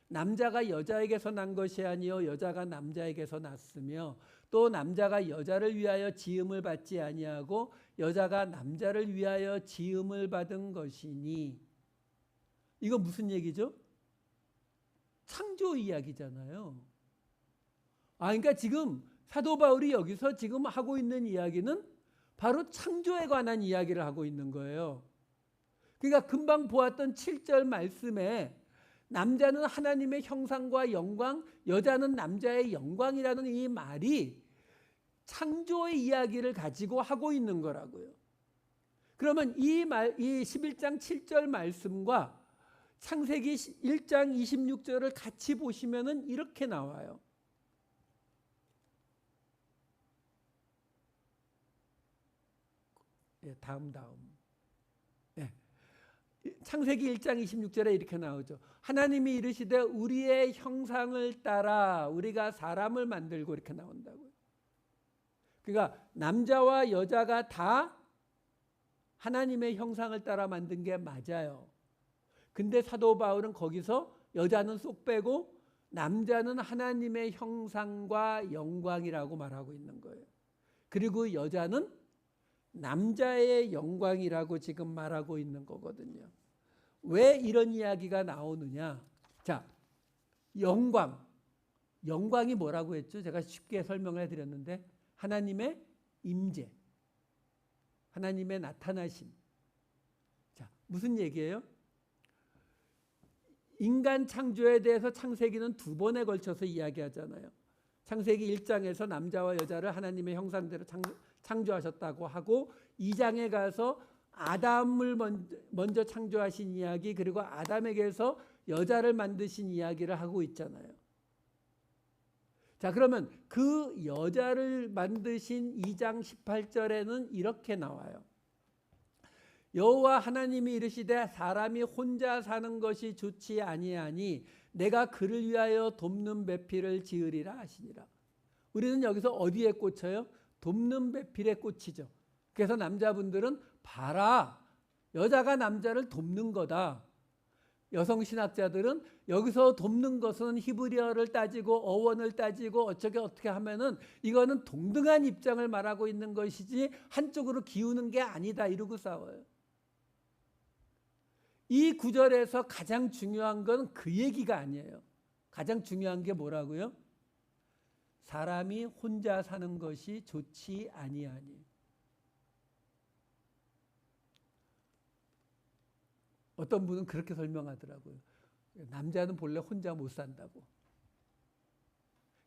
남자가 여자에게서 난 것이 아니요 여자가 남자에게서 났으며 또 남자가 여자를 위하여 지음을 받지 아니하고 여자가 남자를 위하여 지음을 받은 것이니. 이거 무슨 얘기죠? 창조 이야기잖아요. 그러니까 지금 사도 바울이 여기서 지금 하고 있는 이야기는 바로 창조에 관한 이야기를 하고 있는 거예요. 그러니까 금방 보았던 7절 말씀에 남자는 하나님의 형상과 영광, 여자는 남자의 영광이라는 이 말이 창조의 이야기를 가지고 하고 있는 거라고요. 그러면 이 11장 7절 말씀과 창세기 1장 26절을 같이 보시면은 이렇게 나와요. 다음. 창세기 1장 26절에 이렇게 나오죠. 하나님이 이르시되 우리의 형상을 따라 우리가 사람을 만들고 이렇게 나온다고요. 그러니까 남자와 여자가 다 하나님의 형상을 따라 만든 게 맞아요. 근데 사도 바울은 거기서 여자는 쏙 빼고 남자는 하나님의 형상과 영광이라고 말하고 있는 거예요. 그리고 여자는 남자의 영광이라고 지금 말하고 있는 거거든요. 왜 이런 이야기가 나오느냐? 자, 영광이 뭐라고 했죠? 제가 쉽게 설명을 해드렸는데 하나님의 임재, 하나님의 나타나심. 자, 무슨 얘기예요? 인간 창조에 대해서 창세기는 2번에 걸쳐서 이야기하잖아요. 창세기 1장에서 남자와 여자를 하나님의 형상대로 창조하셨다고 하고 2장에 가서 아담을 먼저 창조하신 이야기, 그리고 아담에게서 여자를 만드신 이야기를 하고 있잖아요. 자, 그러면 그 여자를 만드신 2장 18절에는 이렇게 나와요. 여호와 하나님이 이르시되 사람이 혼자 사는 것이 좋지 아니하니 내가 그를 위하여 돕는 배필을 지으리라 하시니라. 우리는 여기서 어디에 꽂혀요? 돕는 배필에 꽂히죠. 그래서 남자분들은 봐라, 여자가 남자를 돕는 거다. 여성 신학자들은 여기서 돕는 것은 히브리어를 따지고 어원을 따지고 어떻게 하면은 이거는 동등한 입장을 말하고 있는 것이지 한쪽으로 기우는 게 아니다, 이러고 싸워요. 이 구절에서 가장 중요한 건 그 얘기가 아니에요. 가장 중요한 게 뭐라고요? 사람이 혼자 사는 것이 좋지 아니하니. 어떤 분은 그렇게 설명하더라고요. 남자는 본래 혼자 못 산다고.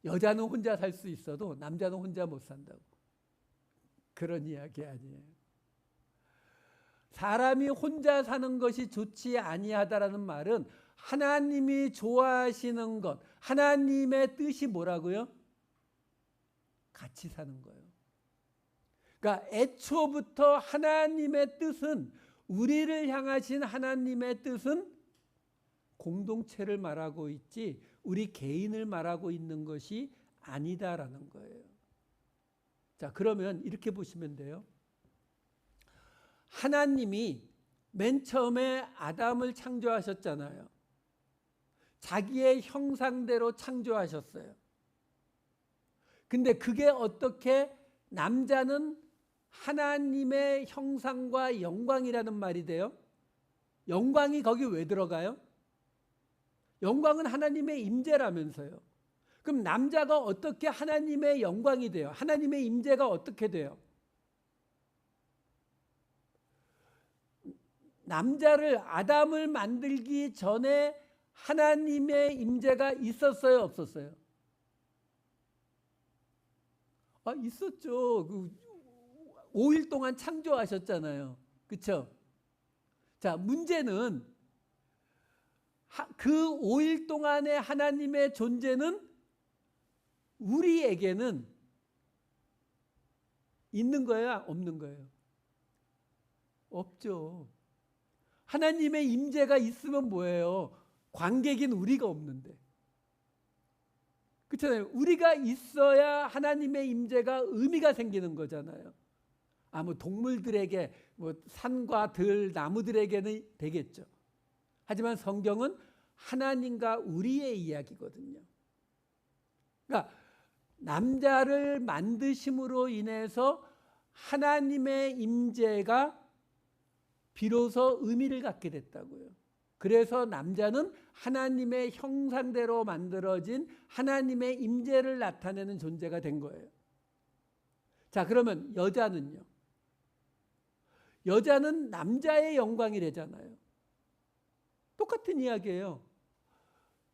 여자는 혼자 살 수 있어도 남자는 혼자 못 산다고. 그런 이야기 아니에요. 사람이 혼자 사는 것이 좋지 아니하다라는 말은 하나님이 좋아하시는 것, 하나님의 뜻이 뭐라고요? 같이 사는 거예요. 그러니까 애초부터 하나님의 뜻은, 우리를 향하신 하나님의 뜻은 공동체를 말하고 있지 우리 개인을 말하고 있는 것이 아니다라는 거예요. 자, 그러면 이렇게 보시면 돼요. 하나님이 맨 처음에 아담을 창조하셨잖아요. 자기의 형상대로 창조하셨어요. 근데 그게 어떻게 남자는 하나님의 형상과 영광이라는 말이 돼요? 영광이 거기 왜 들어가요? 영광은 하나님의 임재라면서요. 그럼 남자가 어떻게 하나님의 영광이 돼요? 하나님의 임재가 어떻게 돼요? 남자를, 아담을 만들기 전에 하나님의 임재가 있었어요, 없었어요? 있었죠. 5일 동안 창조하셨잖아요. 그렇죠? 자, 문제는 그 5일 동안의 하나님의 존재는 우리에게는 있는 거야, 없는 거예요? 없죠. 하나님의 임재가 있으면 뭐예요? 관객인 우리가 없는데. 그렇잖아요. 우리가 있어야 하나님의 임재가 의미가 생기는 거잖아요. 뭐 동물들에게, 산과 들, 나무들에게는 되겠죠. 하지만 성경은 하나님과 우리의 이야기거든요. 그러니까 남자를 만드심으로 인해서 하나님의 임재가 비로소 의미를 갖게 됐다고요. 그래서 남자는 하나님의 형상대로 만들어진 하나님의 임재를 나타내는 존재가 된 거예요. 자, 그러면 여자는요? 여자는 남자의 영광이래잖아요. 똑같은 이야기예요.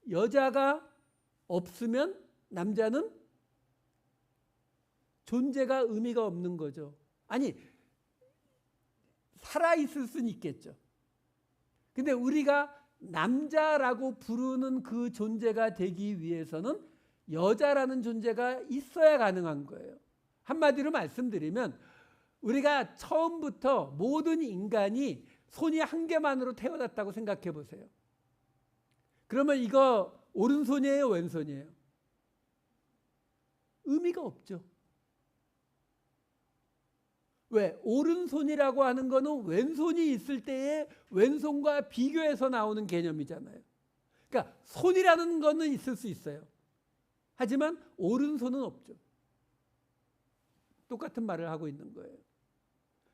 여자가 없으면 남자는 존재가 의미가 없는 거죠. 아니, 살아있을 수는 있겠죠. 근데 우리가 남자라고 부르는 그 존재가 되기 위해서는 여자라는 존재가 있어야 가능한 거예요. 한마디로 말씀드리면 우리가 처음부터 모든 인간이 손이 한 개만으로 태어났다고 생각해 보세요. 그러면 이거 오른손이에요, 왼손이에요? 의미가 없죠. 왜? 오른손이라고 하는 거는 왼손이 있을 때의 왼손과 비교해서 나오는 개념이잖아요. 그러니까 손이라는 거는 있을 수 있어요. 하지만 오른손은 없죠. 똑같은 말을 하고 있는 거예요.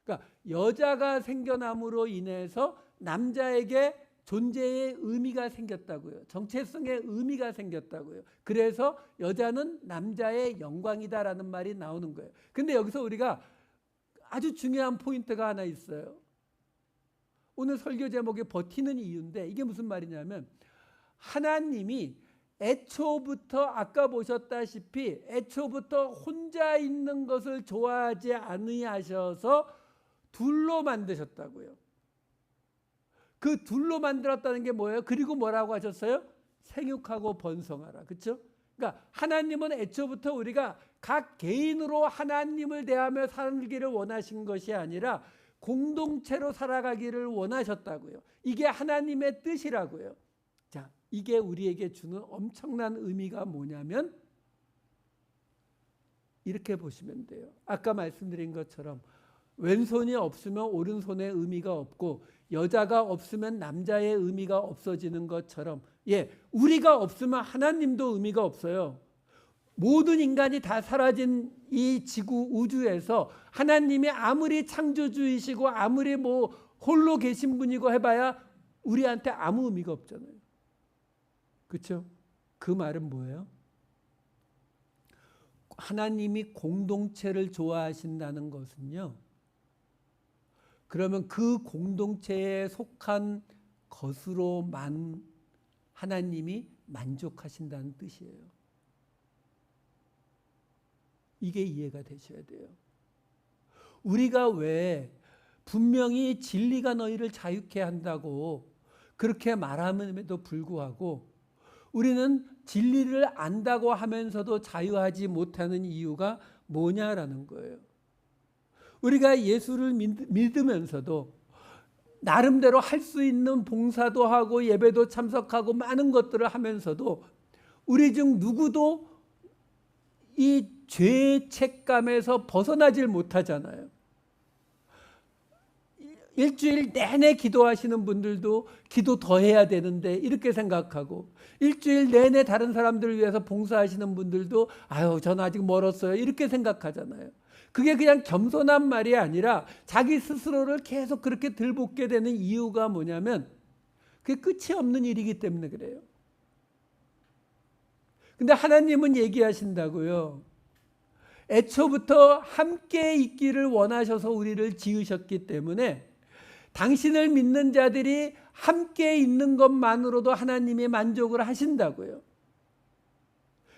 그러니까 여자가 생겨남으로 인해서 남자에게 존재의 의미가 생겼다고요. 정체성의 의미가 생겼다고요. 그래서 여자는 남자의 영광이다라는 말이 나오는 거예요. 근데 여기서 우리가 아주 중요한 포인트가 하나 있어요. 오늘 설교 제목이 버티는 이유인데 이게 무슨 말이냐면 하나님이 애초부터 아까 보셨다시피 애초부터 혼자 있는 것을 좋아하지 아니하셔서 둘로 만드셨다고요. 그 둘로 만들었다는 게 뭐예요? 그리고 뭐라고 하셨어요? 생육하고 번성하라. 그렇죠? 그러니까 하나님은 애초부터 우리가 각 개인으로 하나님을 대하며 살기를 원하신 것이 아니라 공동체로 살아가기를 원하셨다고요. 이게 하나님의 뜻이라고요. 자, 이게 우리에게 주는 엄청난 의미가 뭐냐면 이렇게 보시면 돼요. 아까 말씀드린 것처럼 왼손이 없으면 오른손의 의미가 없고 여자가 없으면 남자의 의미가 없어지는 것처럼 우리가 없으면 하나님도 의미가 없어요. 모든 인간이 다 사라진 이 지구 우주에서 하나님이 아무리 창조주이시고 아무리 홀로 계신 분이고 해봐야 우리한테 아무 의미가 없잖아요. 그렇죠? 그 말은 뭐예요? 하나님이 공동체를 좋아하신다는 것은요. 그러면 그 공동체에 속한 것으로만 하나님이 만족하신다는 뜻이에요. 이게 이해가 되셔야 돼요. 우리가 왜 분명히 진리가 너희를 자유케 한다고 그렇게 말함에도 불구하고 우리는 진리를 안다고 하면서도 자유하지 못하는 이유가 뭐냐라는 거예요. 우리가 예수를 믿으면서도 나름대로 할 수 있는 봉사도 하고 예배도 참석하고 많은 것들을 하면서도 우리 중 누구도 이 죄의 책감에서 벗어나질 못하잖아요. 일주일 내내 기도하시는 분들도 기도 더 해야 되는데 이렇게 생각하고 일주일 내내 다른 사람들을 위해서 봉사하시는 분들도 저는 아직 멀었어요 이렇게 생각하잖아요. 그게 그냥 겸손한 말이 아니라 자기 스스로를 계속 그렇게 들볶게 되는 이유가 뭐냐면 그게 끝이 없는 일이기 때문에 그래요. 근데 하나님은 얘기하신다고요. 애초부터 함께 있기를 원하셔서 우리를 지으셨기 때문에 당신을 믿는 자들이 함께 있는 것만으로도 하나님이 만족을 하신다고요.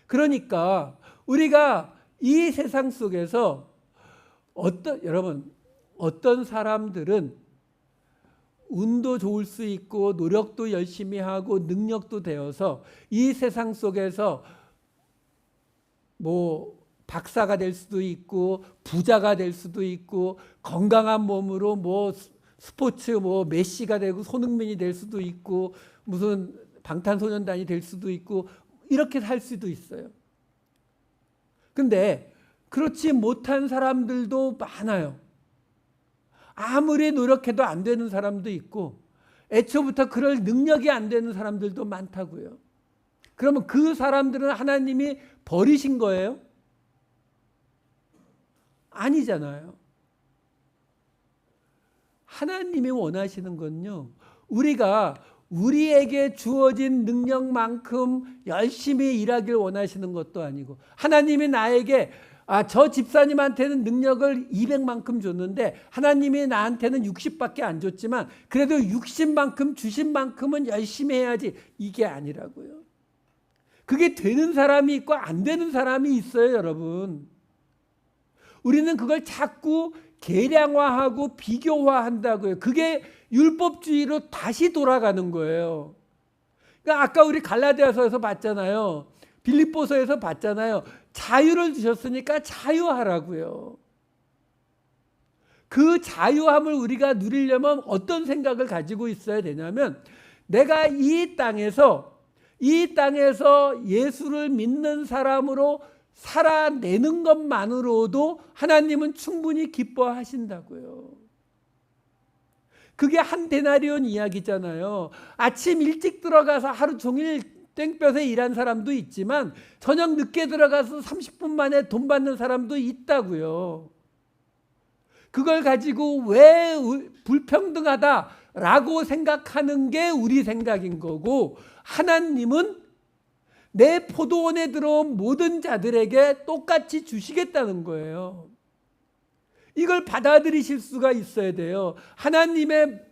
그러니까 우리가 이 세상 속에서 여러분 어떤 사람들은 운도 좋을 수 있고 노력도 열심히 하고 능력도 되어서 이 세상 속에서 박사가 될 수도 있고 부자가 될 수도 있고 건강한 몸으로 스포츠 메시가 되고 손흥민이 될 수도 있고 무슨 방탄소년단이 될 수도 있고 이렇게 살 수도 있어요. 근데 그렇지 못한 사람들도 많아요. 아무리 노력해도 안 되는 사람도 있고 애초부터 그럴 능력이 안 되는 사람들도 많다고요. 그러면 그 사람들은 하나님이 버리신 거예요? 아니잖아요. 하나님이 원하시는 건요. 우리가 우리에게 주어진 능력만큼 열심히 일하길 원하시는 것도 아니고 하나님이 나에게 저 집사님한테는 능력을 200만큼 줬는데 하나님이 나한테는 60밖에 안 줬지만 그래도 60만큼 주신 만큼은 열심히 해야지 이게 아니라고요. 그게 되는 사람이 있고 안 되는 사람이 있어요, 여러분. 우리는 그걸 자꾸 계량화하고 비교화한다고요. 그게 율법주의로 다시 돌아가는 거예요. 그러니까 아까 우리 갈라디아서에서 봤잖아요. 빌립보서에서 봤잖아요. 자유를 주셨으니까 자유하라고요. 그 자유함을 우리가 누리려면 어떤 생각을 가지고 있어야 되냐면 내가 이 땅에서 예수를 믿는 사람으로 살아내는 것만으로도 하나님은 충분히 기뻐하신다고요. 그게 한 데나리온 이야기잖아요. 아침 일찍 들어가서 하루 종일 땡볕에 일한 사람도 있지만 저녁 늦게 들어가서 30분 만에 돈 받는 사람도 있다고요. 그걸 가지고 왜 불평등하다 라고 생각하는 게 우리 생각인 거고, 하나님은 내 포도원에 들어온 모든 자들에게 똑같이 주시겠다는 거예요. 이걸 받아들이실 수가 있어야 돼요. 하나님의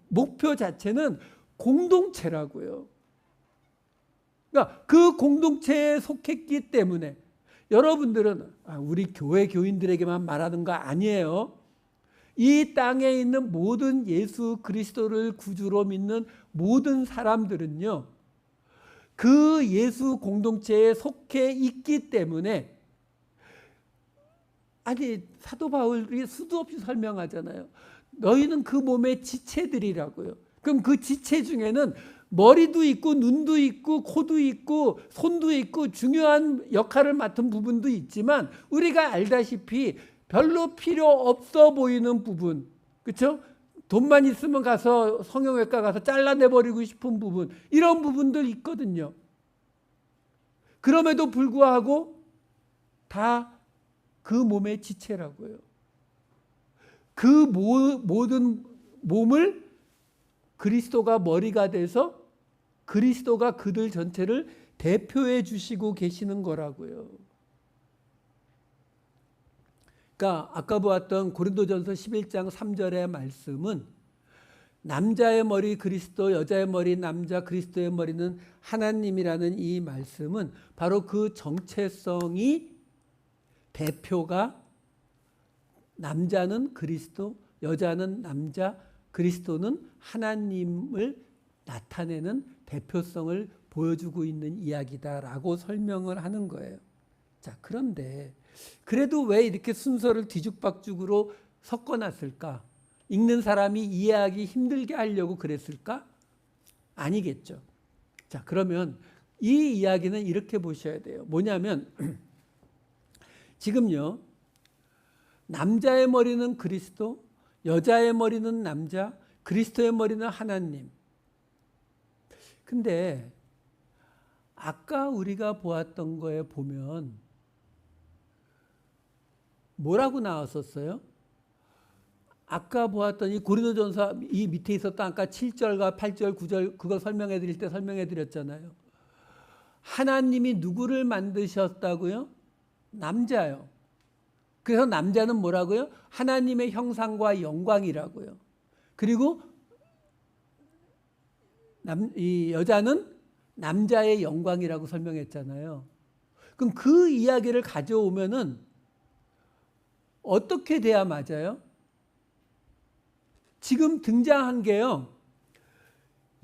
목표 자체는 공동체라고요. 그러니까 그 공동체에 속했기 때문에 여러분들은 우리 교회 교인들에게만 말하는 거 아니에요. 이 땅에 있는 모든 예수 그리스도를 구주로 믿는 모든 사람들은요, 그 예수 공동체에 속해 있기 때문에, 아니 사도 바울이 수도 없이 설명하잖아요. 너희는 그 몸의 지체들이라고요. 그럼 그 지체 중에는 머리도 있고 눈도 있고 코도 있고 손도 있고 중요한 역할을 맡은 부분도 있지만, 우리가 알다시피 별로 필요 없어 보이는 부분, 그렇죠? 돈만 있으면 가서 성형외과 가서 잘라내버리고 싶은 부분, 이런 부분들 있거든요. 그럼에도 불구하고 다 그 몸의 지체라고요. 그 모든 몸을 그리스도가 머리가 돼서 그리스도가 그들 전체를 대표해 주시고 계시는 거라고요. 그러니까 아까 보았던 고린도전서 11장 3절의 말씀은 남자의 머리 그리스도, 여자의 머리 남자, 그리스도의 머리는 하나님이라는 이 말씀은 바로 그 정체성이 대표가 남자는 그리스도, 여자는 남자, 그리스도는 하나님을 나타내는 대표성을 보여주고 있는 이야기다라고 설명을 하는 거예요. 자, 그런데 그래도 왜 이렇게 순서를 뒤죽박죽으로 섞어놨을까? 읽는 사람이 이해하기 힘들게 하려고 그랬을까? 아니겠죠. 자, 그러면 이 이야기는 이렇게 보셔야 돼요. 뭐냐면 지금요, 남자의 머리는 그리스도, 여자의 머리는 남자, 그리스도의 머리는 하나님. 근데 아까 우리가 보았던 거에 보면 뭐라고 나왔었어요? 아까 보았던 이 고린도전서 이 밑에 있었던 아까 7절과 8절, 9절 그거 설명해 드릴 때 설명해 드렸잖아요. 하나님이 누구를 만드셨다고요? 남자요. 그래서 남자는 뭐라고요? 하나님의 형상과 영광이라고요. 그리고 이 여자는 남자의 영광이라고 설명했잖아요. 그럼 그 이야기를 가져오면은 어떻게 돼야 맞아요? 지금 등장한 게요,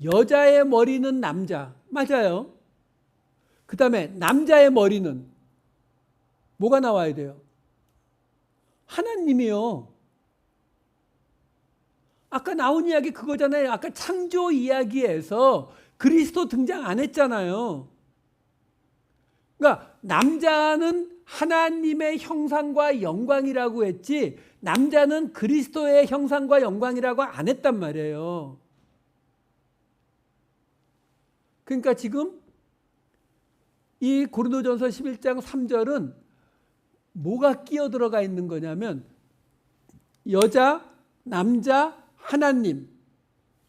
여자의 머리는 남자, 맞아요. 그 다음에 남자의 머리는 뭐가 나와야 돼요? 하나님이요. 아까 나온 이야기 그거잖아요. 아까 창조 이야기에서 그리스도 등장 안 했잖아요. 그러니까 남자는 하나님의 형상과 영광이라고 했지, 남자는 그리스도의 형상과 영광이라고 안 했단 말이에요. 그러니까 지금 이 고린도전서 11장 3절은 뭐가 끼어 들어가 있는 거냐면 여자, 남자, 하나님,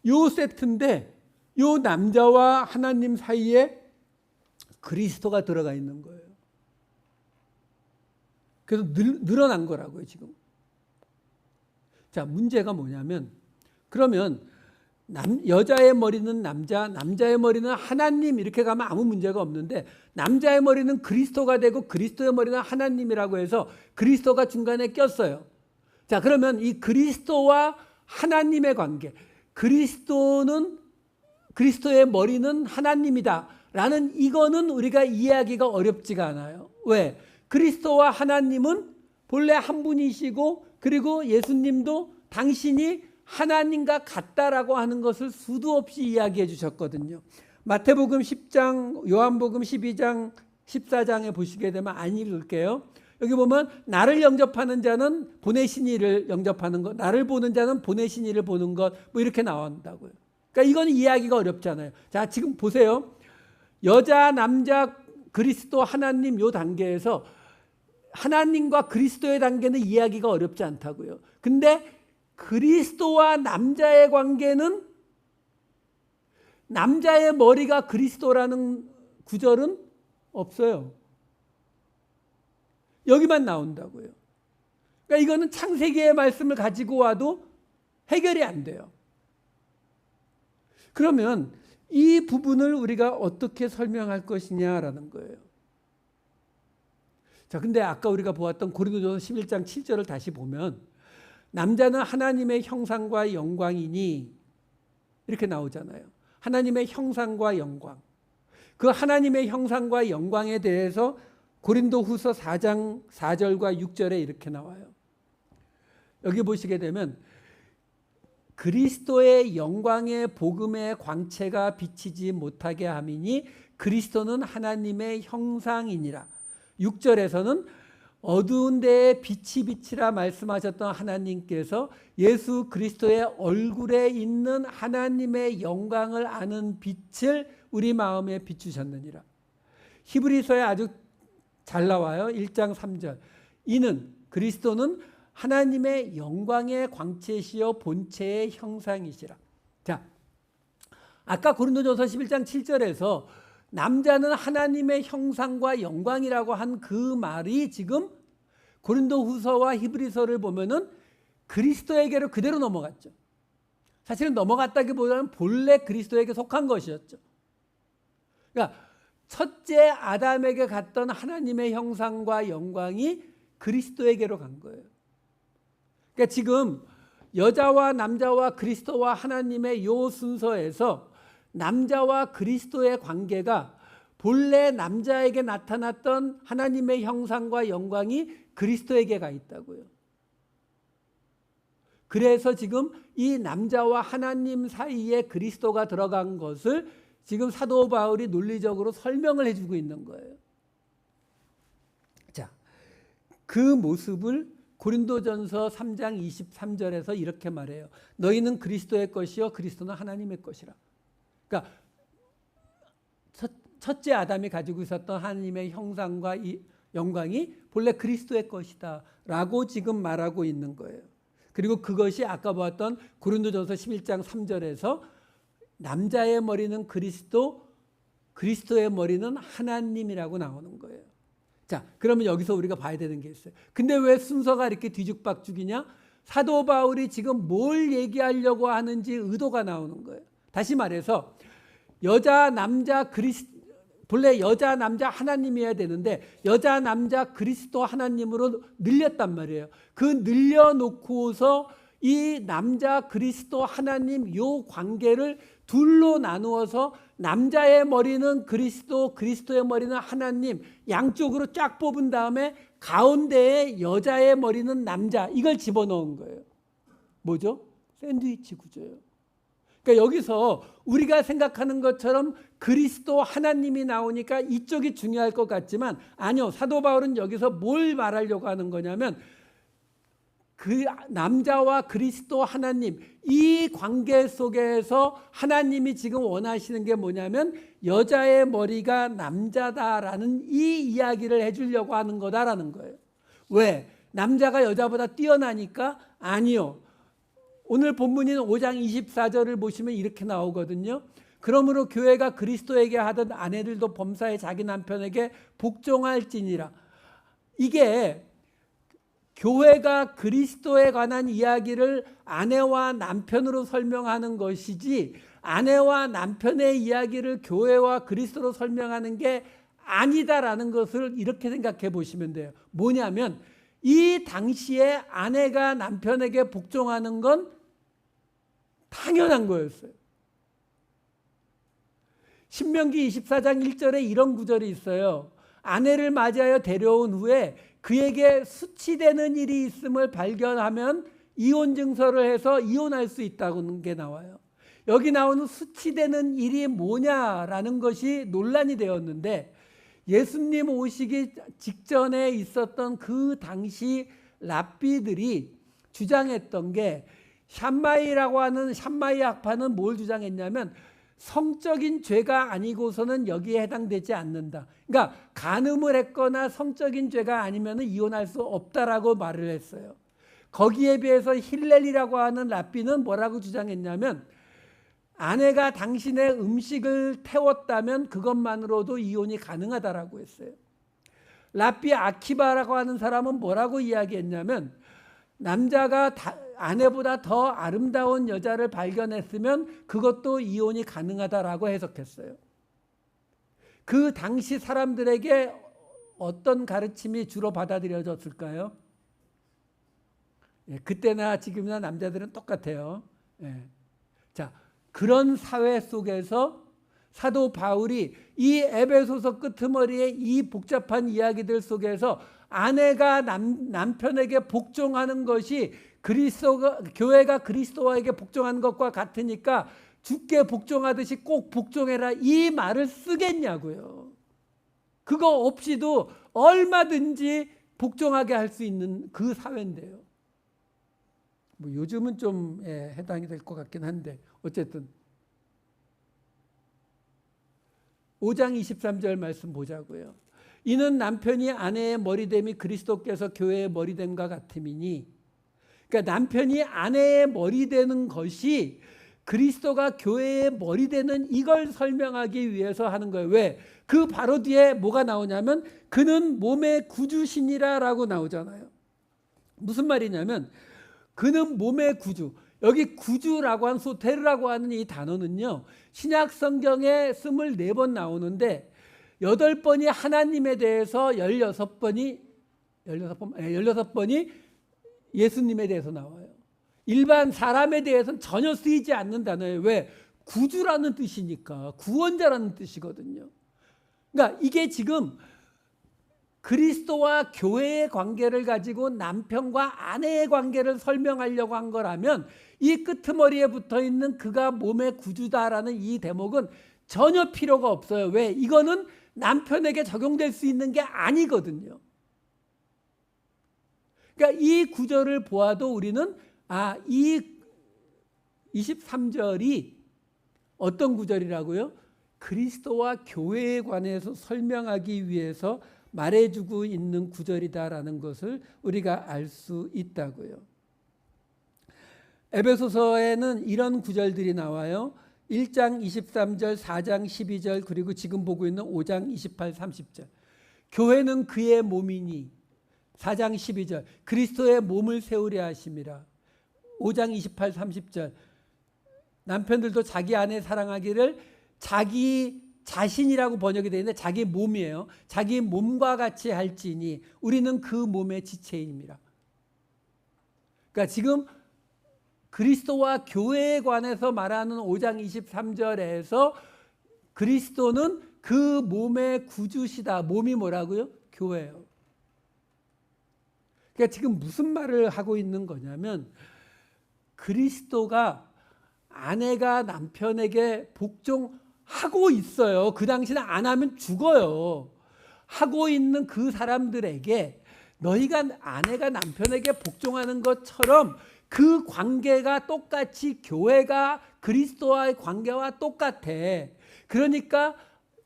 요 세트인데 요 남자와 하나님 사이에 그리스도가 들어가 있는 거예요. 그래서 늘어난 거라고요, 지금. 자, 문제가 뭐냐면, 그러면 여자의 머리는 남자, 남자의 머리는 하나님 이렇게 가면 아무 문제가 없는데, 남자의 머리는 그리스도가 되고 그리스도의 머리는 하나님이라고 해서 그리스도가 중간에 꼈어요. 자, 그러면 이 그리스도와 하나님의 관계, 그리스도의 머리는 하나님이다 라는 이거는 우리가 이해하기가 어렵지가 않아요. 왜? 그리스도와 하나님은 본래 한 분이시고, 그리고 예수님도 당신이 하나님과 같다라고 하는 것을 수도 없이 이야기해 주셨거든요. 마태복음 10장, 요한복음 12장, 14장에 보시게 되면 안 읽을게요. 여기 보면 나를 영접하는 자는 보내신 이를 영접하는 것, 나를 보는 자는 보내신 이를 보는 것, 뭐 이렇게 나온다고요. 그러니까 이건 이해하기가 어렵잖아요. 자, 지금 보세요. 여자, 남자, 그리스도, 하나님 요 단계에서 하나님과 그리스도의 단계는 이해하기가 어렵지 않다고요. 근데 그리스도와 남자의 관계는 남자의 머리가 그리스도라는 구절은 없어요. 여기만 나온다고요. 그러니까 이거는 창세기의 말씀을 가지고 와도 해결이 안 돼요. 그러면 이 부분을 우리가 어떻게 설명할 것이냐라는 거예요. 자, 근데 아까 우리가 보았던 고린도전서 11장 7절을 다시 보면 남자는 하나님의 형상과 영광이니 이렇게 나오잖아요. 하나님의 형상과 영광. 그 하나님의 형상과 영광에 대해서 고린도후서 4장 4절과 6절에 이렇게 나와요. 여기 보시게 되면 그리스도의 영광의 복음의 광채가 비치지 못하게 함이니 그리스도는 하나님의 형상이니라. 6절에서는 어두운 데에 빛이 비치라 말씀하셨던 하나님께서 예수 그리스도의 얼굴에 있는 하나님의 영광을 아는 빛을 우리 마음에 비추셨느니라. 히브리서에 아주 잘 나와요. 1장 3절. 이는 그리스도는 하나님의 영광의 광채시여 본체의 형상이시라. 자, 아까 고린도전서 11장 7절에서 남자는 하나님의 형상과 영광이라고 한 그 말이 지금 고린도후서와 히브리서를 보면은 그리스도에게로 그대로 넘어갔죠. 사실은 넘어갔다기보다는 본래 그리스도에게 속한 것이었죠. 그러니까 첫째 아담에게 갔던 하나님의 형상과 영광이 그리스도에게로 간 거예요. 그러니까 지금 여자와 남자와 그리스도와 하나님의 요 순서에서 남자와 그리스도의 관계가 본래 남자에게 나타났던 하나님의 형상과 영광이 그리스도에게 가 있다고요. 그래서 지금 이 남자와 하나님 사이에 그리스도가 들어간 것을 지금 사도 바울이 논리적으로 설명을 해주고 있는 거예요. 자, 그 모습을 고린도전서 3장 23절에서 이렇게 말해요. 너희는 그리스도의 것이요 그리스도는 하나님의 것이라. 그러니까 첫째 아담이 가지고 있었던 하나님의 형상과 이 영광이 본래 그리스도의 것이다 라고 지금 말하고 있는 거예요. 그리고 그것이 아까 보았던 고린도전서 11장 3절에서 남자의 머리는 그리스도, 그리스도의 머리는 하나님이라고 나오는 거예요. 자, 그러면 여기서 우리가 봐야 되는 게 있어요. 근데 왜 순서가 이렇게 뒤죽박죽이냐? 사도 바울이 지금 뭘 얘기하려고 하는지 의도가 나오는 거예요. 다시 말해서 여자, 남자, 본래 여자, 남자 하나님이어야 되는데 여자, 남자, 그리스도 하나님으로 늘렸단 말이에요. 그 늘려놓고서 이 남자, 그리스도 하나님 요 관계를 둘로 나누어서 남자의 머리는 그리스도, 그리스도의 머리는 하나님 양쪽으로 쫙 뽑은 다음에 가운데에 여자의 머리는 남자 이걸 집어넣은 거예요. 뭐죠? 샌드위치 구조예요. 그러니까 여기서 우리가 생각하는 것처럼 그리스도 하나님이 나오니까 이쪽이 중요할 것 같지만 아니요. 사도 바울은 여기서 뭘 말하려고 하는 거냐면 그 남자와 그리스도 하나님 이 관계 속에서 하나님이 지금 원하시는 게 뭐냐면 여자의 머리가 남자다라는 이 이야기를 해주려고 하는 거다라는 거예요. 왜? 남자가 여자보다 뛰어나니까? 아니요. 오늘 본문인 5장 24절을 보시면 이렇게 나오거든요. 그러므로 교회가 그리스도에게 하던 아내들도 범사에 자기 남편에게 복종할지니라. 이게 교회가 그리스도에 관한 이야기를 아내와 남편으로 설명하는 것이지 아내와 남편의 이야기를 교회와 그리스도로 설명하는 게 아니다라는 것을 이렇게 생각해 보시면 돼요. 뭐냐면 이 당시에 아내가 남편에게 복종하는 건 당연한 거였어요. 신명기 24장 1절에 이런 구절이 있어요. 아내를 맞이하여 데려온 후에 그에게 수치되는 일이 있음을 발견하면 이혼 증서를 해서 이혼할 수 있다는 게 나와요. 여기 나오는 수치되는 일이 뭐냐라는 것이 논란이 되었는데 예수님 오시기 직전에 있었던 그 당시 랍비들이 주장했던 게 샴마이라고 하는 샴마이 학파는 뭘 주장했냐면 성적인 죄가 아니고서는 여기에 해당되지 않는다. 그러니까 간음을 했거나 성적인 죄가 아니면 이혼할 수 없다라고 말을 했어요. 거기에 비해서 힐렐이라고 하는 랍비는 뭐라고 주장했냐면 아내가 당신의 음식을 태웠다면 그것만으로도 이혼이 가능하다라고 했어요. 랍비 아키바라고 하는 사람은 뭐라고 이야기했냐면 남자가 아내보다 더 아름다운 여자를 발견했으면 그것도 이혼이 가능하다라고 해석했어요. 그 당시 사람들에게 어떤 가르침이 주로 받아들여졌을까요? 그때나 지금이나 남자들은 똑같아요. 자, 그런 사회 속에서 사도 바울이 이 에베소서 끄트머리의 이 복잡한 이야기들 속에서 아내가 남편에게 복종하는 것이 교회가 그리스도에게 복종하는 것과 같으니까 주께 복종하듯이 꼭 복종해라 이 말을 쓰겠냐고요. 그거 없이도 얼마든지 복종하게 할 수 있는 그 사회인데요. 뭐 요즘은 좀 해당이 될 것 같긴 한데 어쨌든 5장 23절 말씀 보자고요. 이는 남편이 아내의 머리됨이 그리스도께서 교회의 머리됨과 같음이니, 그러니까 남편이 아내의 머리되는 것이 그리스도가 교회의 머리되는 이걸 설명하기 위해서 하는 거예요. 왜? 그 바로 뒤에 뭐가 나오냐면 그는 몸의 구주시니라라고 나오잖아요. 무슨 말이냐면 그는 몸의 구주. 여기 구주라고 한 소테르라고 하는 이 단어는요. 신약 성경에 24번 나오는데 8번이 하나님에 대해서 16번이 예수님에 대해서 나와요. 일반 사람에 대해서는 전혀 쓰이지 않는 단어예요. 왜? 구주라는 뜻이니까. 구원자라는 뜻이거든요. 그러니까 이게 지금 그리스도와 교회의 관계를 가지고 남편과 아내의 관계를 설명하려고 한 거라면 이 끄트머리에 붙어있는 그가 몸의 구주다라는 이 대목은 전혀 필요가 없어요. 왜? 이거는 남편에게 적용될 수 있는 게 아니거든요. 그러니까 이 구절을 보아도 우리는 이 23절이 어떤 구절이라고요? 그리스도와 교회에 관해서 설명하기 위해서 말해주고 있는 구절이다라는 것을 우리가 알 수 있다고요. 에베소서에는 이런 구절들이 나와요. 1장 23절, 4장 12절, 그리고 지금 보고 있는 5장 28, 30절. 교회는 그의 몸이니 4장 12절 그리스도의 몸을 세우려 하심이라. 5장 28, 30절 남편들도 자기 아내 사랑하기를 자기 자신이라고 번역이 되어 있는데 자기 몸이에요. 자기 몸과 같이 할지니 우리는 그 몸의 지체임이라. 그러니까 지금 그리스도와 교회에 관해서 말하는 5장 23절에서 그리스도는 그 몸의 구주시다. 몸이 뭐라고요? 교회예요. 그러니까 지금 무슨 말을 하고 있는 거냐면 그리스도가 아내가 남편에게 복종하고 있어요. 그 당시는 안 하면 죽어요. 하고 있는 그 사람들에게 너희가 아내가 남편에게 복종하는 것처럼 그 관계가 똑같이 교회가 그리스도와의 관계와 똑같아. 그러니까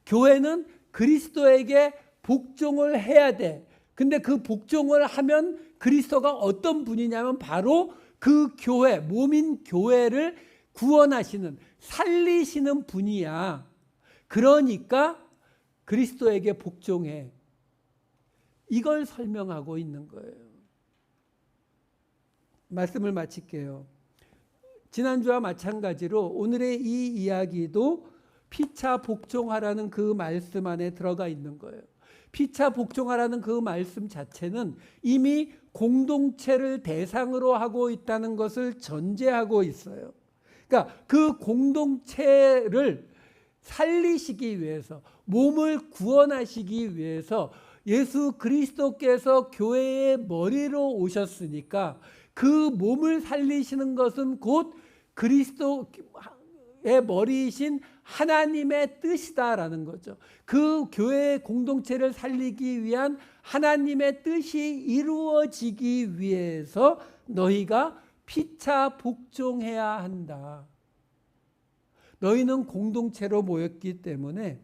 교회는 그리스도에게 복종을 해야 돼. 근데 그 복종을 하면 그리스도가 어떤 분이냐면 바로 그 교회, 몸인 교회를 구원하시는, 살리시는 분이야. 그러니까 그리스도에게 복종해. 이걸 설명하고 있는 거예요. 말씀을 마칠게요. 지난주와 마찬가지로 오늘의 이 이야기도 피차 복종하라는 그 말씀 안에 들어가 있는 거예요. 피차 복종하라는 그 말씀 자체는 이미 공동체를 대상으로 하고 있다는 것을 전제하고 있어요. 그러니까 그 공동체를 살리시기 위해서, 몸을 구원하시기 위해서 예수 그리스도께서 교회의 머리로 오셨으니까 그 몸을 살리시는 것은 곧 그리스도의 머리이신 하나님의 뜻이다라는 거죠. 그 교회의 공동체를 살리기 위한 하나님의 뜻이 이루어지기 위해서 너희가 피차 복종해야 한다. 너희는 공동체로 모였기 때문에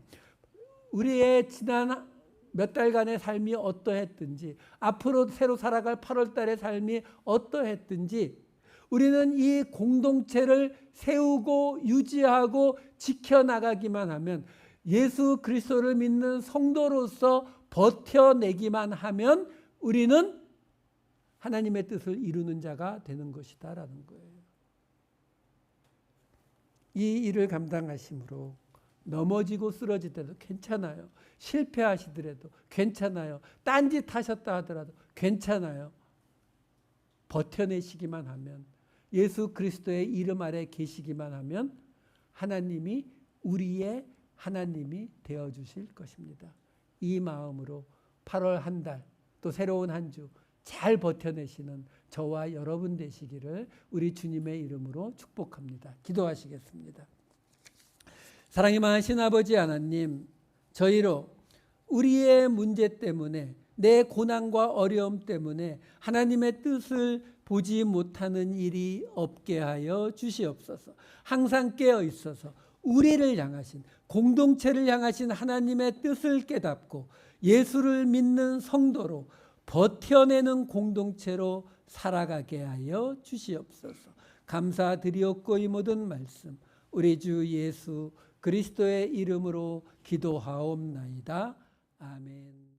우리의 지난 몇 달간의 삶이 어떠했든지, 앞으로 새로 살아갈 8월 달의 삶이 어떠했든지 우리는 이 공동체를 세우고 유지하고 지켜나가기만 하면, 예수 그리스도를 믿는 성도로서 버텨내기만 하면 우리는 하나님의 뜻을 이루는 자가 되는 것이다라는 거예요. 이 일을 감당하심으로 넘어지고 쓰러지더라도 괜찮아요. 실패하시더라도 괜찮아요. 딴짓 하셨다 하더라도 괜찮아요. 버텨내시기만 하면, 예수 그리스도의 이름 아래 계시기만 하면 하나님이 우리의 하나님이 되어주실 것입니다. 이 마음으로 8월 한 달, 또 새로운 한 주 잘 버텨내시는 저와 여러분 되시기를 우리 주님의 이름으로 축복합니다. 기도하시겠습니다. 사랑이 많으신 아버지 하나님, 저희로 우리의 문제 때문에, 내 고난과 어려움 때문에 하나님의 뜻을 보지 못하는 일이 없게 하여 주시옵소서. 항상 깨어 있어서 우리를 향하신, 공동체를 향하신 하나님의 뜻을 깨닫고 예수를 믿는 성도로 버텨내는 공동체로 살아가게 하여 주시옵소서. 감사드리옵고 이 모든 말씀 우리 주 예수 그리스도의 이름으로 기도하옵나이다. 아멘.